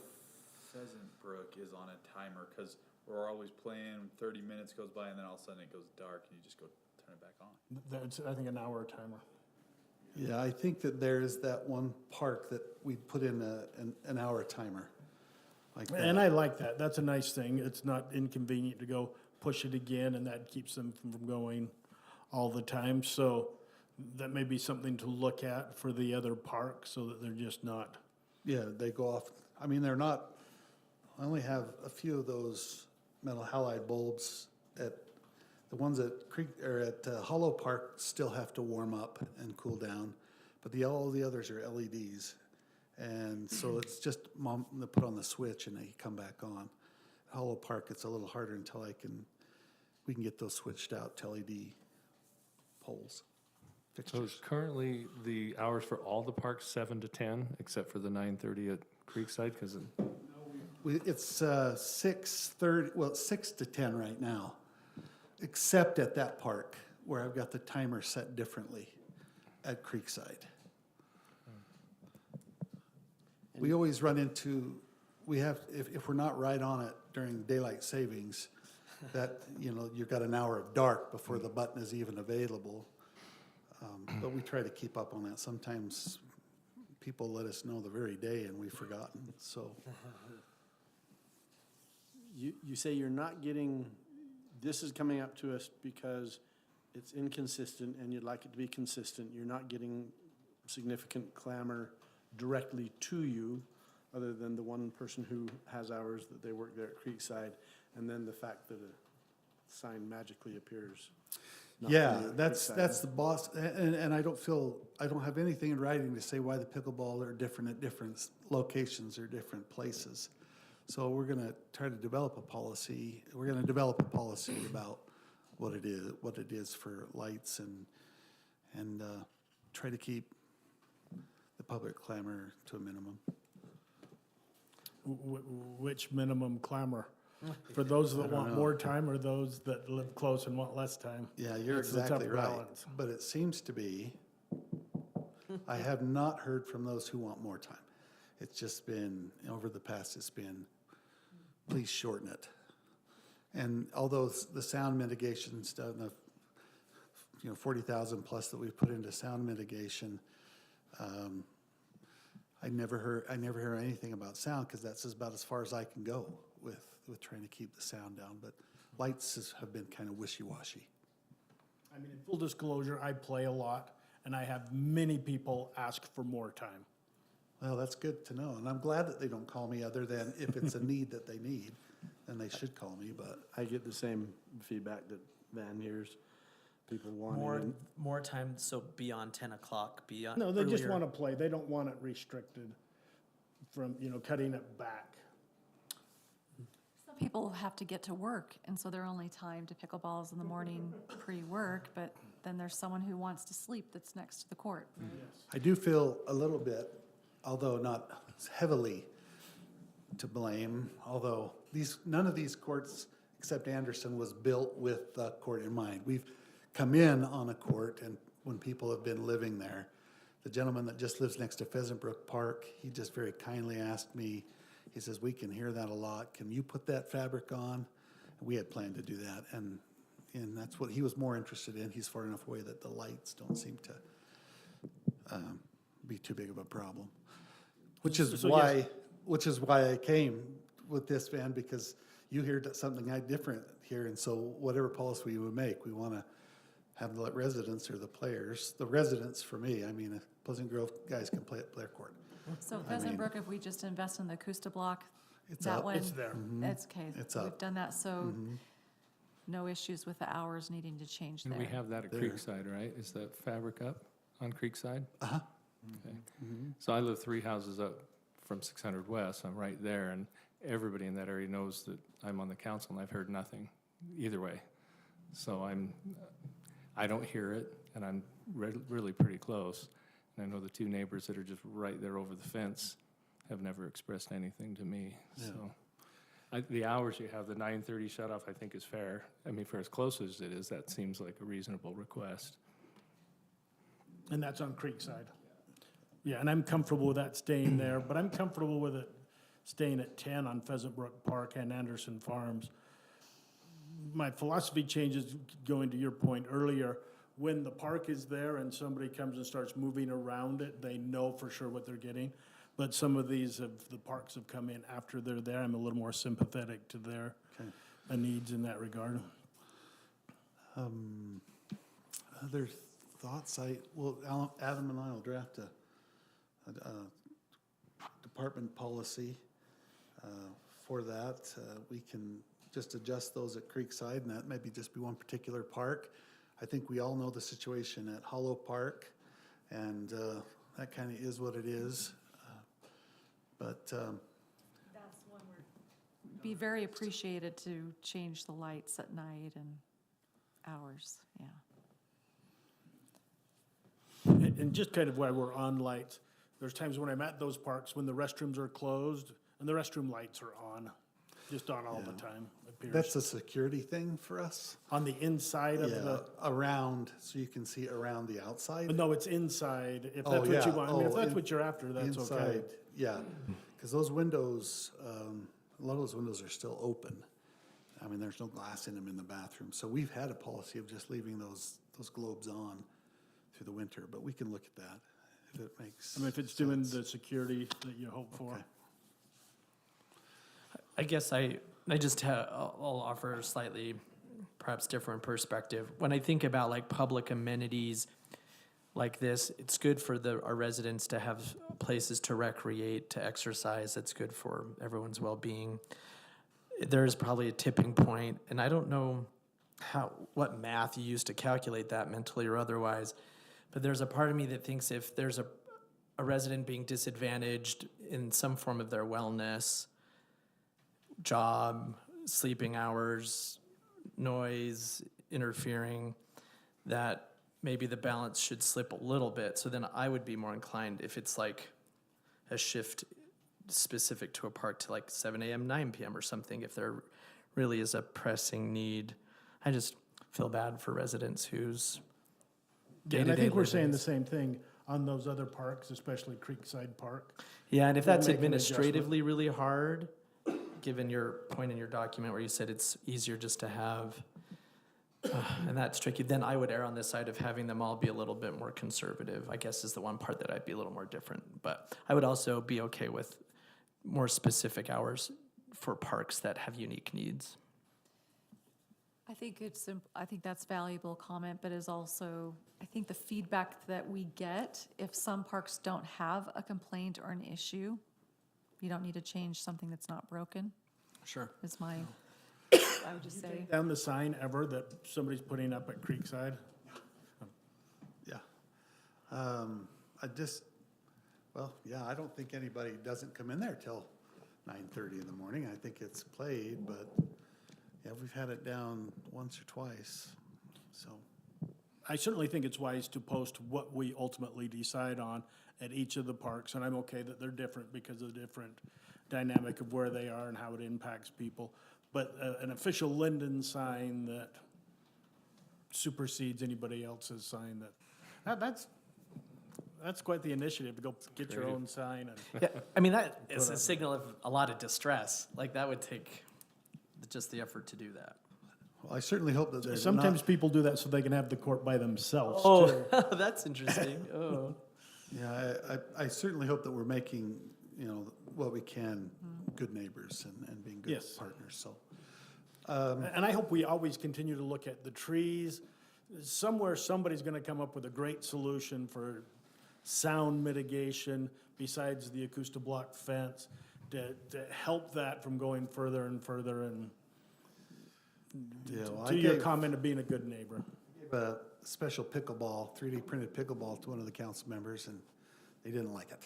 Pheasant Brook is on a timer because we're always playing, 30 minutes goes by and then all of a sudden it goes dark and you just go turn it back on. That's, I think, an hour timer. Yeah, I think that there is that one park that we put in an hour timer. Like that. And I like that. That's a nice thing. It's not inconvenient to go push it again, and that keeps them from going all the time. So that may be something to look at for the other parks so that they're just not. Yeah, they go off. I mean, they're not. I only have a few of those metal halide bulbs at the ones at Creek or at Hollow Park still have to warm up and cool down, but all the others are LEDs, and so it's just they put on the switch and they come back on. At Hollow Park, it's a little harder until we can get those switched out to LED poles. So Fixtures. is currently the hours for all the parks 7 to 10, except for the 9:30 at Creekside? Because It's 6:30. Well, it's 6 to 10 right now, except at that park where I've got the timer set differently at Creekside. We always run into, if we're not right on it during daylight savings, that, you've got an hour of dark before the button is even available. But we try to keep up on that. Sometimes people let us know the very day and we've forgotten, so. You say you're not getting, this is coming up to us because it's inconsistent and you'd like it to be consistent. You're not getting significant clamor directly to you, other than the one person who has hours that they work there at Creekside, and then the fact that a sign magically appears. Yeah, that's the boss, and I don't have anything in writing to say why the pickleball are different at different locations or different places. So we're gonna try to develop a policy. We're gonna develop a policy about what it is for lights and try to keep the public clamor to a minimum. Which minimum clamor? For those that want more time or those that live close and want less time? Yeah, you're It's a tough exactly right. balance. But it seems to be, I have not heard from those who want more time. It's just been, over the past, it's been, please shorten it. And although the sound mitigation stuff, 40,000 plus that we've put into sound mitigation, I never hear anything about sound, because that's about as far as I can go with trying to keep the sound down. But lights have been kind of wishy-washy. I mean, in full disclosure, I play a lot, and I have many people ask for more time. Well, that's good to know, and I'm glad that they don't call me, other than if it's a need that they need, then they should call me, but. I get the same feedback that Van hears, people wanting. More time, so beyond 10 o'clock, beyond. No, they just earlier. want to play. They don't want it restricted from, cutting it back. Some people have to get to work, and so their only time to pickleball is in the morning pre-work, but then there's someone who wants to sleep that's next to the court. I do feel a little bit, although not heavily to blame, although none of these courts except Anderson was built with the court in mind. We've come in on a court, and when people have been living there, the gentleman that just lives next to Pheasant Brook Park, he just very kindly asked me, he says, we can hear that a lot. Can you put that fabric on? We had planned to do that, and that's what he was more interested in. He's far enough away that the lights don't seem to be too big of a problem. Which is why I came with this, Van, because you hear something different here, and so whatever policy we would make, we want to have the residents or the residents for me, I mean, Pleasant Grove guys can play at their court. So Pheasant Brook, if we just invest in the Acousta block, It's that up. one. It's there. It's okay. It's We've up. done that, so no issues with the hours needing to change and there. we have that at There. Creekside, right? Is that fabric up on Creekside? Uh-huh. Okay. So I live 3 houses up from 600 West. I'm right there, and everybody in that area knows that I'm on the council, and I've heard nothing either way. So I don't hear it, and I'm really pretty close. And I know the 2 neighbors that are just right there over the fence have never expressed anything to me. Yeah. So the hours you have, the 9:30 shut off, I think is fair. I mean, for as close as it is, that seems like a reasonable request. And that's on Creekside. Yeah, and I'm comfortable with that staying there, but I'm comfortable with it staying at 10 on Pheasant Brook Park and Anderson Farms. My philosophy changes, going to your point earlier, when the park is there and somebody comes and starts moving around it, they know for sure what they're getting. But some of these the parks have come in after they're there. I'm a little more sympathetic to their needs in that regard. Other thoughts? Adam and I will draft a department policy for that. We can just adjust those at Creekside, and that maybe just be one particular park. I think we all know the situation at Hollow Park, and that kind of is what it is. But That's one where be very appreciated to change the lights at night and hours, yeah. And just kind of while we're on lights, there's times when I'm at those parks when the restrooms are closed and the restroom lights are on, just on all the time, it appears. that's a security thing for us. On the inside of the, Around, so you can see around the outside. no, it's inside, if that's what you want. I mean, if that's what you're after, that's okay. Inside, yeah, because those windows, a lot of those windows are still open. I mean, there's no glass in them in the bathroom. So we've had a policy of just leaving those globes on through the winter, but we can look at that if it makes I mean, if it's doing the security that you hope for. Okay. I guess I'll offer a slightly perhaps different perspective. When I think about like public amenities like this, it's good for our residents to have places to recreate, to exercise. It's good for everyone's well-being. There's probably a tipping point, and I don't know what math you use to calculate that mentally or otherwise, but there's a part of me that thinks if there's a resident being disadvantaged in some form of their wellness, job, sleeping hours, noise, interfering, that maybe the balance should slip a little bit. So then I would be more inclined if it's like a shift specific to a park to like 7 a.m., 9 p.m. or something, if there really is a pressing need. I just feel bad for residents whose And I think we're saying the livings. same thing on those other parks, especially Creekside Park. Yeah, and if We'll that's make an adjustment. administratively really hard, given your point in your document where you said it's easier just to have, and that's tricky, then I would err on this side of having them all be a little bit more conservative, I guess is the one part that I'd be a little more different. But I would also be okay with more specific hours for parks that have unique needs. I think I think that's valuable comment, but is also, I think the feedback that we get, if some parks don't have a complaint or an issue, you don't need to change something that's not broken, Sure. is my, I would just say. Down the sign ever that somebody's putting up at Creekside? Yeah. I don't think anybody doesn't come in there till 9:30 in the morning. I think it's played, but yeah, we've had it down once or twice, so. I certainly think it's wise to post what we ultimately decide on at each of the parks, and I'm okay that they're different because of the different dynamic of where they are and how it impacts people. But an official Lindon sign that supersedes anybody else's sign, that's quite the initiative to go get your own sign. And Yeah, I mean, that is a signal of a lot of distress. Like, that would take just the effort to do that. Well, I certainly hope that there's sometimes people do that so they can have the court by themselves, too. Oh, that's interesting. Oh. Yeah, I certainly hope that we're making, what we can, good neighbors and being good Yes. partners, so. And I hope we always continue to look at the trees. Somewhere, somebody's gonna come up with a great solution for sound mitigation besides the acoustic-block fence to help that from going further and further and to your comment of being a good neighbor. Gave a special pickleball, 3D printed pickleball to one of the council members, and they didn't like it.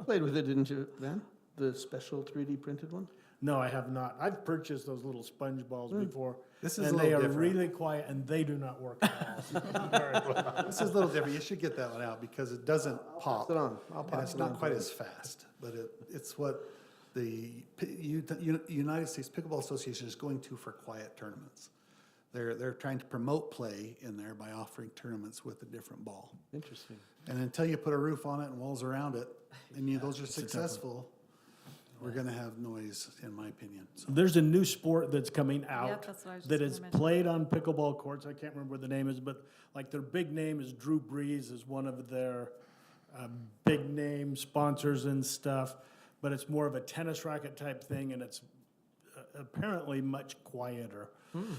Played with it, didn't you, Van? The special 3D printed one? No, I have not. I've purchased those little sponge balls before. This is a and they little are different. really quiet, and they do not work at all. This is a little different. You should get that one out because it doesn't pop. Pass it on. I'll And pass it's it not on. quite as fast, but it's what the United States Pickleball Association is going to for quiet tournaments. They're trying to promote play in there by offering tournaments with a different ball. Interesting. And until you put a roof on it and walls around it, and those are successful, we're gonna have noise, in my opinion. So There's a new sport that's coming out that's what I was just that gonna is mention. played on pickleball courts. I can't remember what the name is, but like their big name is Drew Brees is one of their big name sponsors and stuff. But it's more of a tennis racket type thing, and it's apparently much quieter.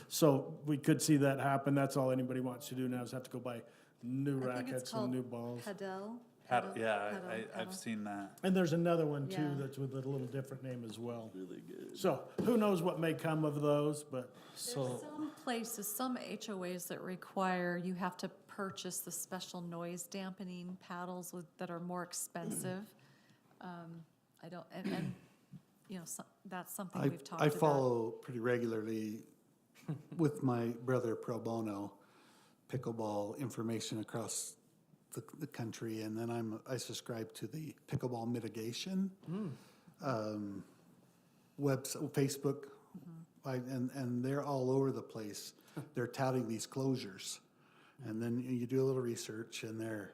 So we could see that happen. That's all anybody wants to do now is have to go buy new I think it's rackets and called new balls. Padel. I've seen that. And there's another one too Yeah. that's with a little different name as well. Really good. So who knows what may come of those, but There's some places, some HOAs that require you have to purchase the special noise dampening paddles that are more expensive. I don't, and, you know, that's something we've talked I about. follow pretty regularly with my brother pro bono pickleball information across the country, and then I subscribe to the pickleball mitigation website, Facebook, and they're all over the place. They're touting these closures, and then you do a little research, and they're,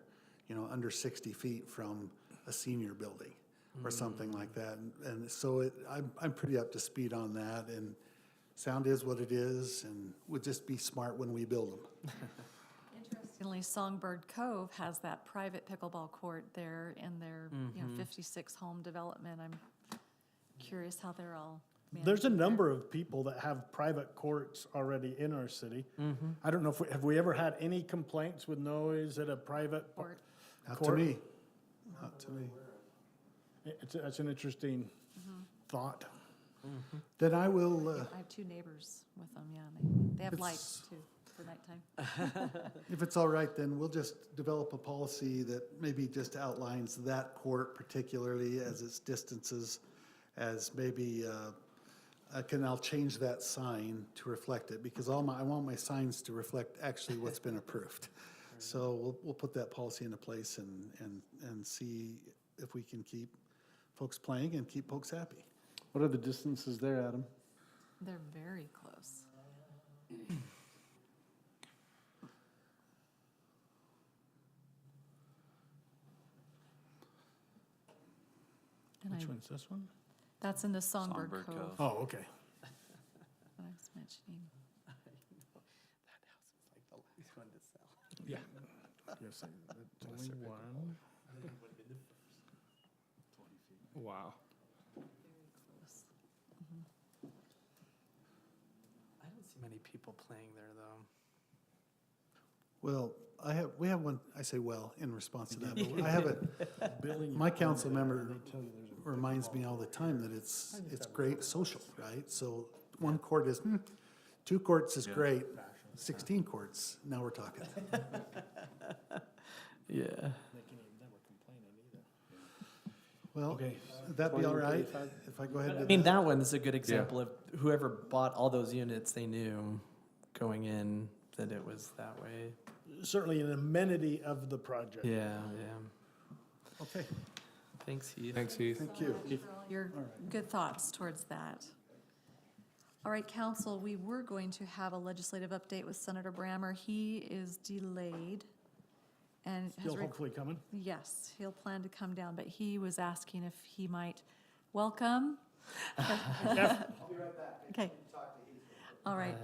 you know, under 60 feet from a senior building or something like that, and so I'm pretty up to speed on that, and sound is what it is, and would just be smart when we build them. Interestingly, Songbird Cove has that private pickleball court there in their, you know, 56 home development. I'm curious how they're all there's a managing that. number of people that have private courts already in our city. I don't know if have we ever had any complaints with noise at a private Court. Not to court? me, not to me. That's an interesting thought. Then I will, I have two neighbors with them, yeah. They have lights too for nighttime. if it's all right, then we'll just develop a policy that maybe just outlines that court particularly as its distances, as maybe, I'll change that sign to reflect it, because I want my signs to reflect actually what's been approved. So we'll put that policy into place and see if we can keep folks playing and keep folks happy. What are the distances there, Adam? They're very close. And Which one's this one? that's in the Songbird Songbird Cove Cove. Oh, okay. that I was mentioning. Yes, that's only one. Wow. Close. I don't see many people playing there, though. Well, we have one, I say well in response to that, but I have my council member reminds me all the time that it's great social, right? So one court is, 2 courts is great, 16 courts, now we're talking. Yeah. Well, Okay. would that be all right if I go ahead and I do mean, that? that one is a good example of whoever bought all those units, they knew going in that it was that way. Certainly an amenity of the project. Yeah, yeah. Okay, Thanks, Heath. Thanks, Heath. thank you. For all your good thoughts towards that. All right, council, we were going to have a legislative update with Senator Brammer. He is delayed and has, Still hopefully coming. yes, he'll plan to come down, but he was asking if he might welcome. I'll be right back. Okay. All right.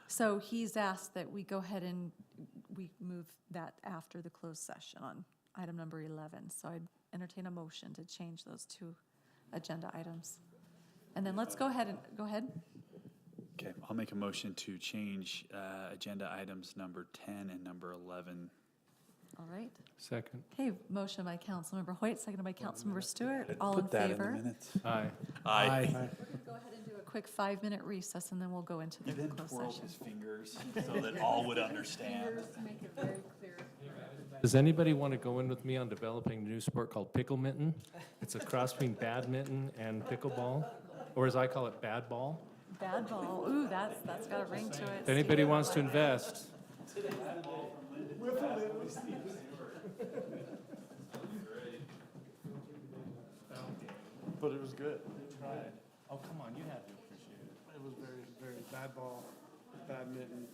So he's asked that we go ahead and we move that after the closed session on item number 11. So I'd entertain a motion to change those 2 agenda items. And then let's go ahead. Okay, I'll make a motion to change agenda items number 10 and number 11. All right. Second. Okay, motion by Councilmember Hoyt, seconded by Councilmember Stewart. All in favor? Aye. Aye. We're gonna go ahead and do a quick 5-minute recess, and then we'll go into the He then closed twirled session. his fingers so that all would understand. Fingers to make it very clear. Does anybody want to go in with me on developing a new sport called pickle mitten? It's a cross between badminton and pickleball, or as I call it, bad ball. Bad ball, ooh, that's got a ring to it. If anybody wants to invest, But it was good. oh, come on, you have to appreciate it. It was very, very bad ball, badminton.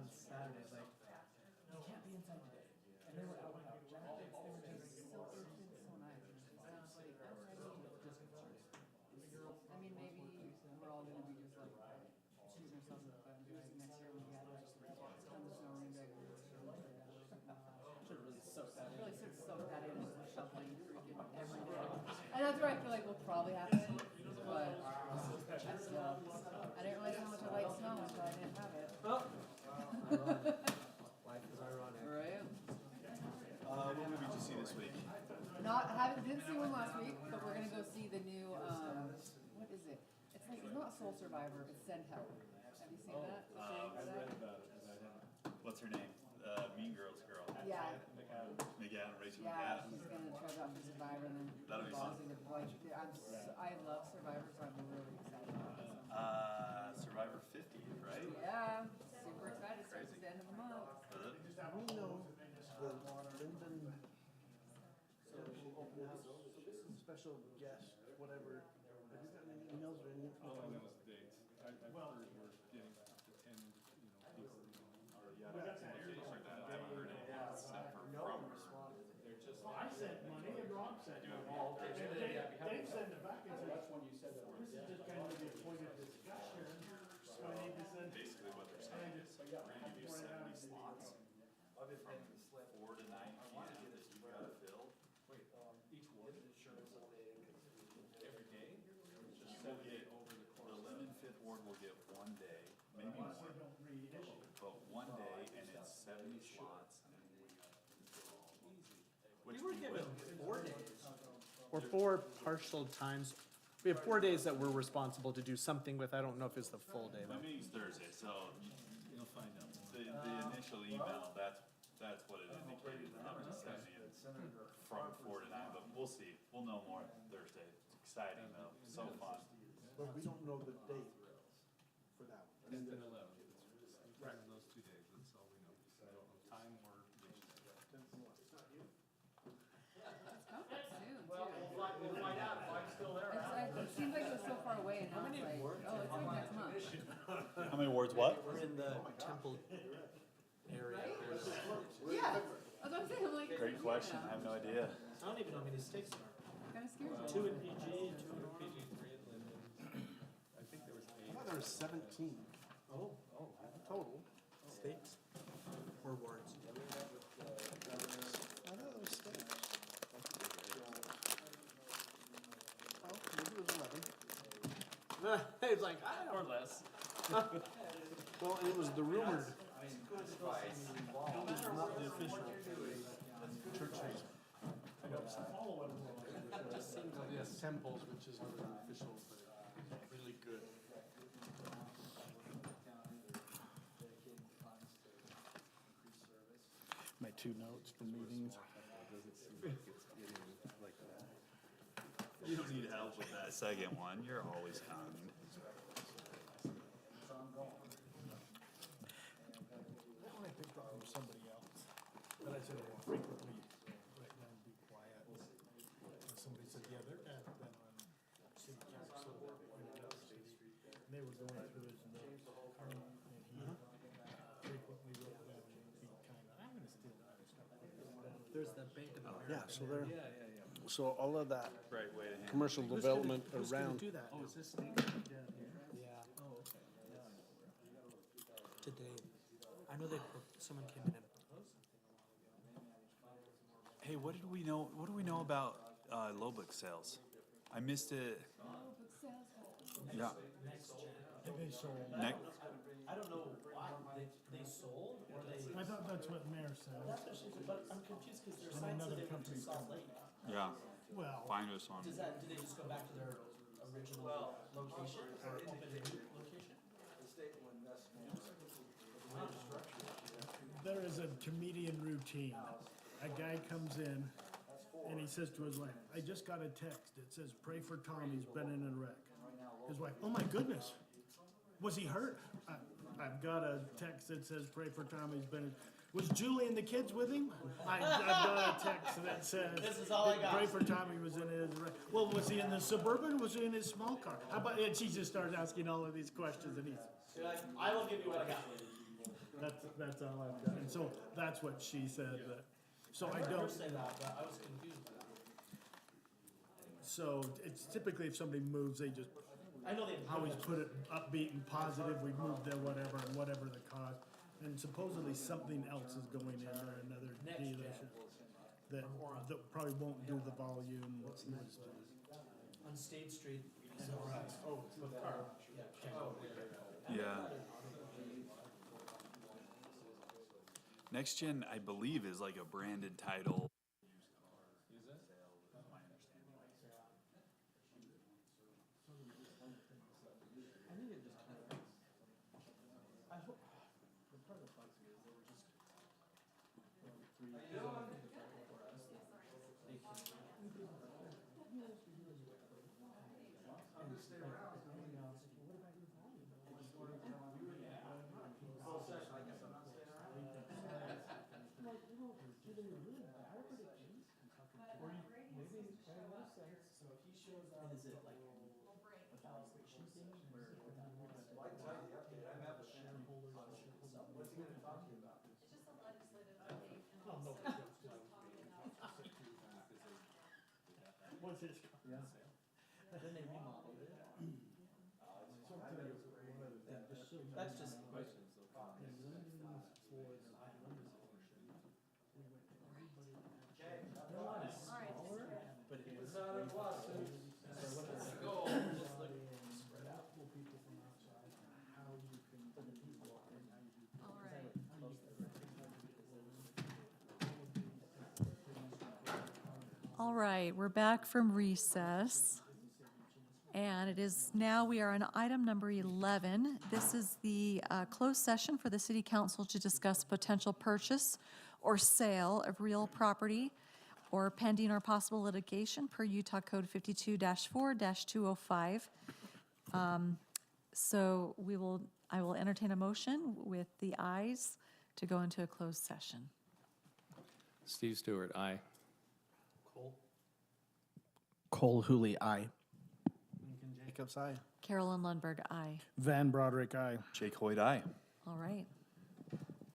on Saturday, I was like, you can't be inside today. And they were out without jackets, they were just so, it's been so nice. I mean, maybe we're all gonna be just like shooting ourselves in the foot and be like, next year when we gather, just like, on the snow, we're gonna be like, Should really soak that in. really sort of soak that in with shoveling freaking every day. And that's where I feel like will probably happen, but I still, I didn't realize how much I like snow until I didn't have it. Life is ironic. Right? What movie did you see this week? Didn't see one last week, but we're gonna go see the new, what is it? It's like, it's not Soul Survivor, it's Send Help. Have you seen that? I read about it, but I haven't. What's her name? Mean Girls girl. Yeah. McAdam, Rachel Yeah, McAdams. she's gonna try out for Survivor and then That'll be fun. Ballsy to boy. I love Survivor, so I'm really excited about this one. Survivor 50, right? Yeah, super excited. Starts at the end of the month. We know the Lindon special guest, whatever. Have you gotten any emails or any All I information? know is the dates. I've heard we're getting up to 10, people, Yeah, that's an indication that I haven't heard anything except for from her. They're just. I sent money and Rob sent money. And Dave sent it back and said, that's when you said that. This is just kind of the appointed discussion, so I need to send. Basically what they're saying is, we're gonna do 70 slots from 4 to 9 p.m. that you've got to fill. Wait, each one? Every day? Just We'll 7 get, over the course. the 11th, 5th ward will get 1 day, maybe more, but 1 day, and it's 70 slots. Which We were we given will. 4 days. Or 4 partial times. We have 4 days that we're responsible to do something with. I don't know if it's the full day My though. meeting's Thursday, so You'll find out. the initial email, that's what it indicated, how to send me it from 4 to 9, but we'll see. We'll know more Thursday. It's exciting though, so fun. But we don't know the date for that one. 10th and 11th. It's right in those 2 days, that's all we know. I don't know time or date. It's coming soon, too. We'll find out if I'm still there. It seems like it was so far away and now it's like, oh, it's like next month. How many wards, what? We're in the temple area. Yeah, that's what I'm saying. I'm like, Great question, I have no idea. I don't even know how many states there are. kind of scares me. 2 in PG, 2 in PG, 3 in Lindon. I think there was 8. I thought there were 17 total. states or wards. I thought there was states. Oh, maybe it was 11. It's like, I don't. Or less. Well, it was the rumored. Not the official. Churches. It just seems like, yes, temples, which is not an official, but really good. My 2 notes for meetings. Doesn't seem like it's getting like that. You don't need help with that second one, you're always kind. That one I picked up from somebody else, but I said frequently, right now, be quiet. And somebody said, yeah, their dad had been on city council in another city, and they were going through his notes, and he frequently wrote down, be kind, I'm gonna steal that stuff. There's the Bank of America. Yeah, so they're, Yeah. so all of that Right way to handle it. commercial development Who's gonna around. do that? Oh, is this down here? Yeah. Oh, okay. Today, I know someone came in and. Hey, what do we know about Lowbook sales? I missed it. Yeah. They sold. I don't know why, they sold or they. I thought that's what Mayor said. That's what she said, but I'm confused because their And sign said another they went to company's Salt coming. Lake. Yeah. Well, Find us on. Do they just go back to their original location or open a new location? there is a comedian routine. A guy comes in and he says to his wife, I just got a text. It says, pray for Tom, he's been in a wreck. His wife, oh my goodness, was he hurt? I've got a text that says, pray for Tom, he's been in. Was Julie and the kids with him? I've got a text that says, This is all I got. pray for Tom, he was in his wreck. Well, was he in the Suburban? Was he in his small car? How about, and she just started asking all of these questions and he's, You're like, I will give you what I got. that's That's all I've got. And so that's what she said, that, so I don't. say that, but I was confused by that. So it's typically if somebody moves, they just I know they always put it upbeat and positive, we moved there, whatever, and whatever the cost. And supposedly something else is going in there, another dealership that probably won't do the volume. On State Street. Oh, with the car. Yeah. Next Gen, I believe, is like a branded title. What's his? Yeah. Then they remodeled it. That's just questions though. But it was. All right, we're back from recess. And it is now, we are on item number 11. This is the closed session for the city council to discuss potential purchase or sale of real property or pending or possible litigation per Utah Code 52-4-205. So I will entertain a motion with the ayes to go into a closed session. Steve Stewart, aye. Cole Hooley, aye. Lincoln Jacobs, aye. Carolyn Lundberg, aye. Van Broderick, aye. Jake Hoyt, aye. All right.